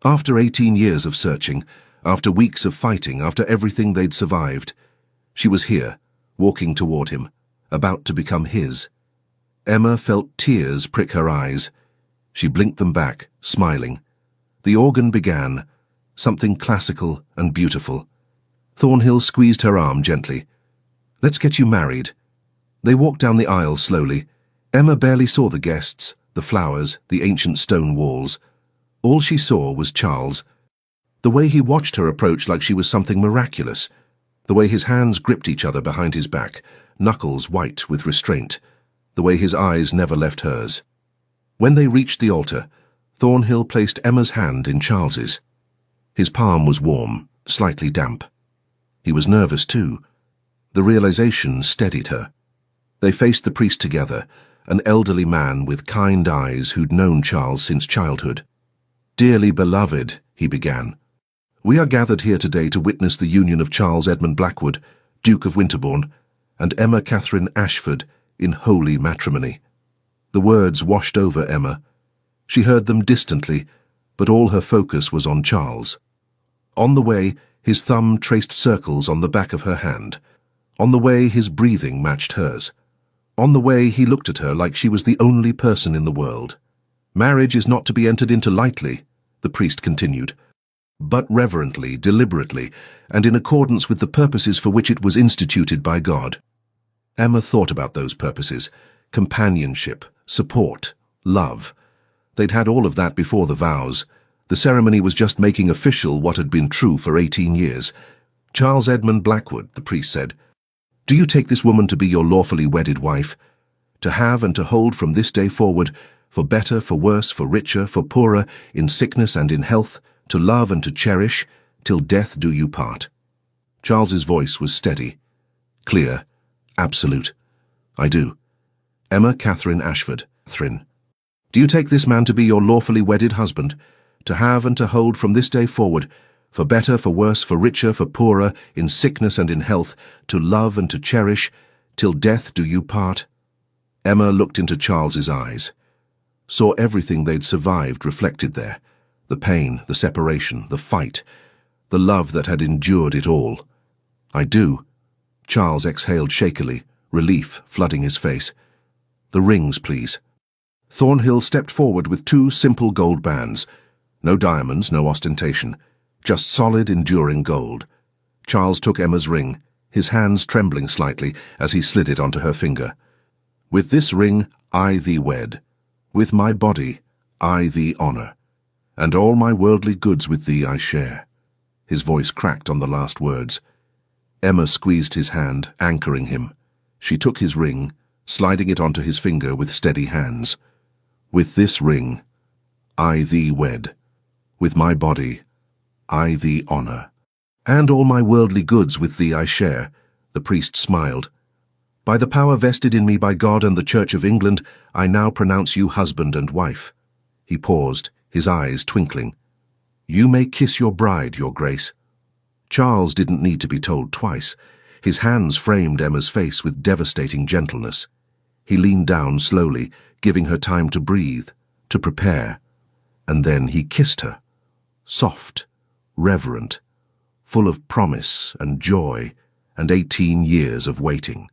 After 18 years of searching, after weeks of fighting, after everything they'd survived, she was here, walking toward him, about to become his. Emma felt tears prick her eyes. She blinked them back, smiling. The organ began, something classical and beautiful. Thornhill squeezed her arm gently. Let's get you married. They walked down the aisle slowly. Emma barely saw the guests, the flowers, the ancient stone walls. All she saw was Charles. The way he watched her approach like she was something miraculous. The way his hands gripped each other behind his back, knuckles white with restraint. The way his eyes never left hers. When they reached the altar, Thornhill placed Emma's hand in Charles's. His palm was warm, slightly damp. He was nervous too. The realization steadied her. They faced the priest together, an elderly man with kind eyes who'd known Charles since childhood. Dearly beloved, he began, we are gathered here today to witness the union of Charles Edmund Blackwood, Duke of Winterbourne, and Emma Catherine Ashford in holy matrimony. The words washed over Emma. She heard them distantly, but all her focus was on Charles. On the way, his thumb traced circles on the back of her hand. On the way, his breathing matched hers. On the way, he looked at her like she was the only person in the world. Marriage is not to be entered into lightly, the priest continued, but reverently, deliberately, and in accordance with the purposes for which it was instituted by God. Emma thought about those purposes: companionship, support, love. They'd had all of that before the vows. The ceremony was just making official what had been true for 18 years. Charles Edmund Blackwood, the priest said, do you take this woman to be your lawfully wedded wife, to have and to hold from this day forward, for better, for worse, for richer, for poorer, in sickness and in health, to love and to cherish, till death do you part? Charles's voice was steady, clear, absolute. I do. Emma Catherine Ashford, Thrin. Do you take this man to be your lawfully wedded husband, to have and to hold from this day forward, for better, for worse, for richer, for poorer, in sickness and in health, to love and to cherish, till death do you part? Emma looked into Charles's eyes, saw everything they'd survived reflected there, the pain, the separation, the fight, the love that had endured it all. I do. Charles exhaled shakily, relief flooding his face. The rings, please. Thornhill stepped forward with 2 simple gold bands. No diamonds, no ostentation. Just solid, enduring gold. Charles took Emma's ring, his hands trembling slightly as he slid it onto her finger. With this ring I thee wed. With my body I thee honour. And all my worldly goods with thee I share. His voice cracked on the last words. Emma squeezed his hand, anchoring him. She took his ring, sliding it onto his finger with steady hands. With this ring I thee wed. With my body I thee honour. And all my worldly goods with thee I share, the priest smiled. By the power vested in me by God and the Church of England, I now pronounce you husband and wife. He paused, his eyes twinkling. You may kiss your bride, your grace. Charles didn't need to be told twice. His hands framed Emma's face with devastating gentleness. He leaned down slowly, giving her time to breathe, to prepare. And then he kissed her. Soft, reverent, full of promise and joy and 18 years of waiting.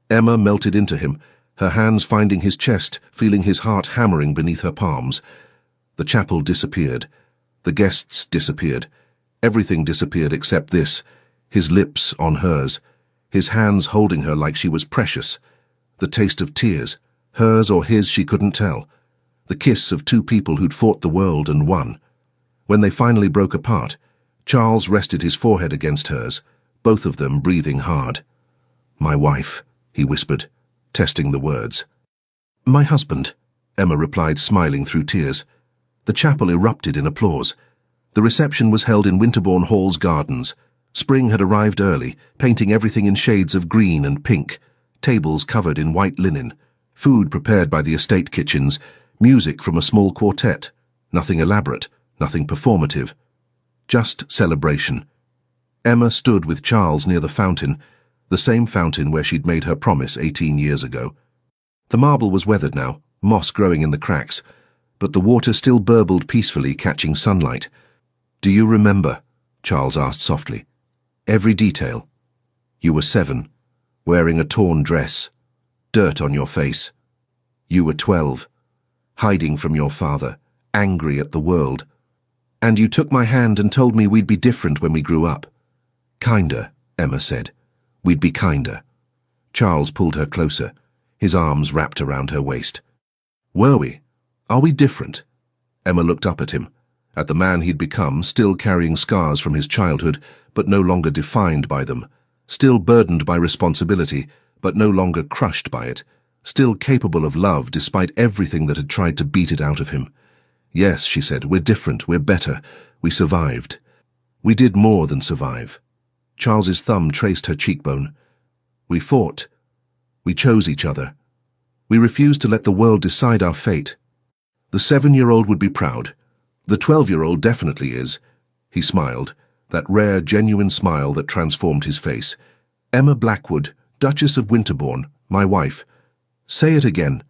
Emma melted into him, her hands finding his chest, feeling his heart hammering beneath her palms. The chapel disappeared. The guests disappeared. Everything disappeared except this, his lips on hers, his hands holding her like she was precious. The taste of tears, hers or his she couldn't tell. The kiss of 2 people who'd fought the world and won. When they finally broke apart, Charles rested his forehead against hers, both of them breathing hard. My wife, he whispered, testing the words. My husband, Emma replied, smiling through tears. The chapel erupted in applause. The reception was held in Winterbourne Hall's gardens. Spring had arrived early, painting everything in shades of green and pink, tables covered in white linen, food prepared by the estate kitchens, music from a small quartet, nothing elaborate, nothing performative. Just celebration. Emma stood with Charles near the fountain, the same fountain where she'd made her promise 18 years ago. The marble was weathered now, moss growing in the cracks, but the water still burbled peacefully, catching sunlight. Do you remember? Charles asked softly. Every detail. You were 7, wearing a torn dress, dirt on your face. You were 12, hiding from your father, angry at the world. And you took my hand and told me we'd be different when we grew up. Kinder, Emma said. We'd be kinder. Charles pulled her closer, his arms wrapped around her waist. Were we? Are we different? Emma looked up at him, at the man he'd become, still carrying scars from his childhood, but no longer defined by them, still burdened by responsibility, but no longer crushed by it, still capable of love despite everything that had tried to beat it out of him. Yes, she said, we're different, we're better, we survived. We did more than survive. Charles's thumb traced her cheekbone. We fought. We chose each other. We refused to let the world decide our fate. The 7-year-old would be proud. The 12-year-old definitely is. He smiled, that rare, genuine smile that transformed his face. Emma Blackwood, Duchess of Winterbourne, my wife. Say it again.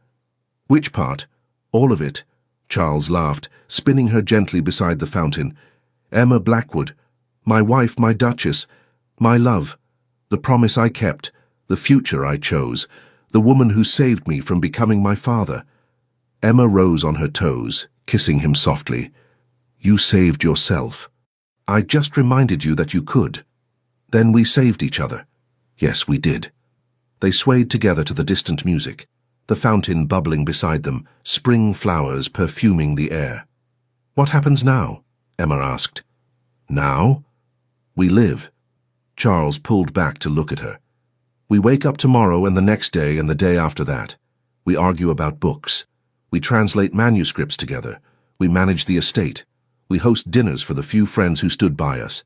Which part? All of it. Charles laughed, spinning her gently beside the fountain. Emma Blackwood, my wife, my Duchess, my love, the promise I kept, the future I chose, the woman who saved me from becoming my father. Emma rose on her toes, kissing him softly. You saved yourself. I just reminded you that you could. Then we saved each other. Yes, we did. They swayed together to the distant music, the fountain bubbling beside them, spring flowers perfuming the air. What happens now? Emma asked. Now? We live. Charles pulled back to look at her. We wake up tomorrow and the next day and the day after that. We argue about books. We translate manuscripts together. We manage the estate. We host dinners for the few friends who stood by us.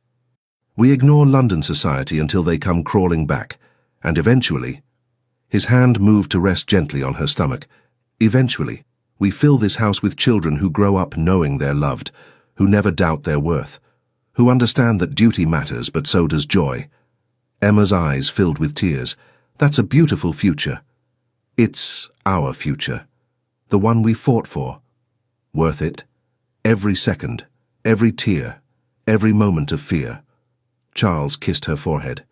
We ignore London society until they come crawling back, and eventually, his hand moved to rest gently on her stomach. Eventually, we fill this house with children who grow up knowing they're loved, who never doubt their worth, who understand that duty matters, but so does joy. Emma's eyes filled with tears. That's a beautiful future. It's our future. The one we fought for. Worth it. Every second, every tear, every moment of fear. Charles kissed her forehead.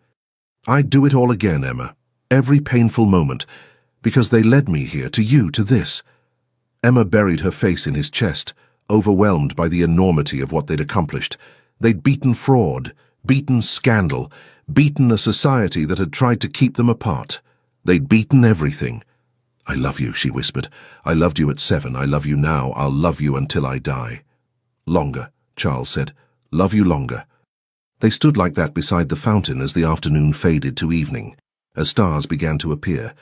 I'd do it all again, Emma. Every painful moment, because they led me here, to you, to this. Emma buried her face in his chest, overwhelmed by the enormity of what they'd accomplished. They'd beaten fraud, beaten scandal, beaten a society that had tried to keep them apart. They'd beaten everything. I love you, she whispered. I loved you at 7. I love you now. I'll love you until I die. Longer, Charles said. Love you longer. They stood like that beside the fountain as the afternoon faded to evening, as stars began to appear,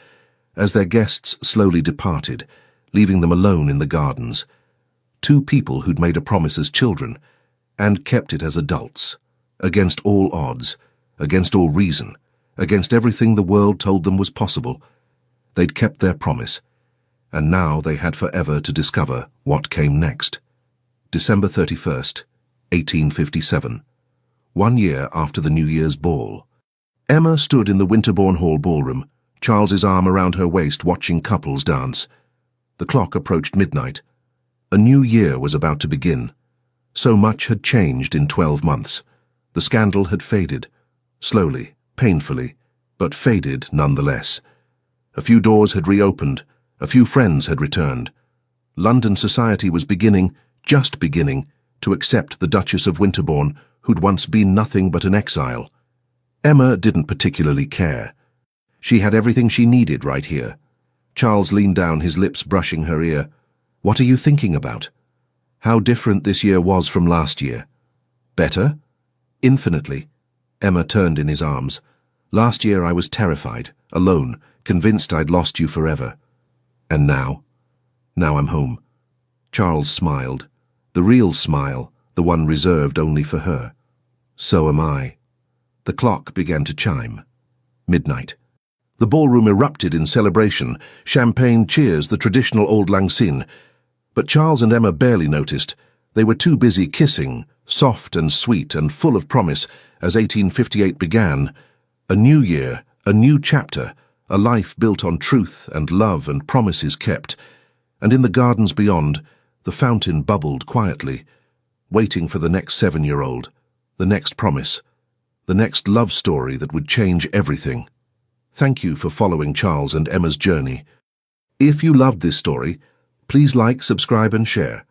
as their guests slowly departed, leaving them alone in the gardens. 2 people who'd made a promise as children, and kept it as adults, against all odds, against all reason, against everything the world told them was possible. They'd kept their promise, and now they had forever to discover what came next. December 31st, 1857, 1 year after the New Year's ball. Emma stood in the Winterbourne Hall ballroom, Charles's arm around her waist, watching couples dance. The clock approached midnight. A new year was about to begin. So much had changed in 12 months. The scandal had faded, slowly, painfully, but faded nonetheless. A few doors had reopened, a few friends had returned. London society was beginning, just beginning, to accept the Duchess of Winterbourne, who'd once been nothing but an exile. Emma didn't particularly care. She had everything she needed right here. Charles leaned down, his lips brushing her ear. What are you thinking about? How different this year was from last year. Better? Infinitely. Emma turned in his arms. Last year I was terrified, alone, convinced I'd lost you forever. And now? Now I'm home. Charles smiled. The real smile, the one reserved only for her. So am I. The clock began to chime. Midnight. The ballroom erupted in celebration, champagne cheers, the traditional Auld Lang Syne. But Charles and Emma barely noticed. They were too busy kissing, soft and sweet and full of promise, as 1858 began. A new year, a new chapter, a life built on truth and love and promises kept. And in the gardens beyond, the fountain bubbled quietly, waiting for the next 7-year-old, the next promise, the next love story that would change everything. Thank you for following Charles and Emma's journey. If you loved this story, please like, subscribe and share.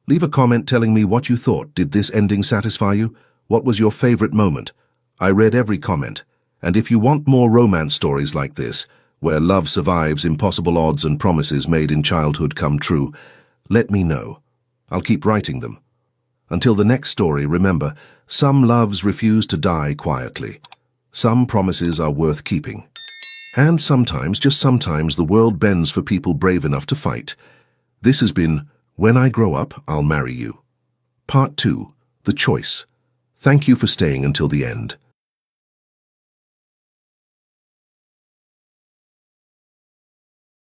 Leave a comment telling me what you thought. Did this ending satisfy you? What was your favorite moment? I read every comment. And if you want more romance stories like this, where love survives impossible odds and promises made in childhood come true, let me know. I'll keep writing them. Until the next story, remember, some loves refuse to die quietly. Some promises are worth keeping. And sometimes, just sometimes, the world bends for people brave enough to fight. This has been When I Grow Up, I'll Marry You. Part 2, The Choice. Thank you for staying until the end.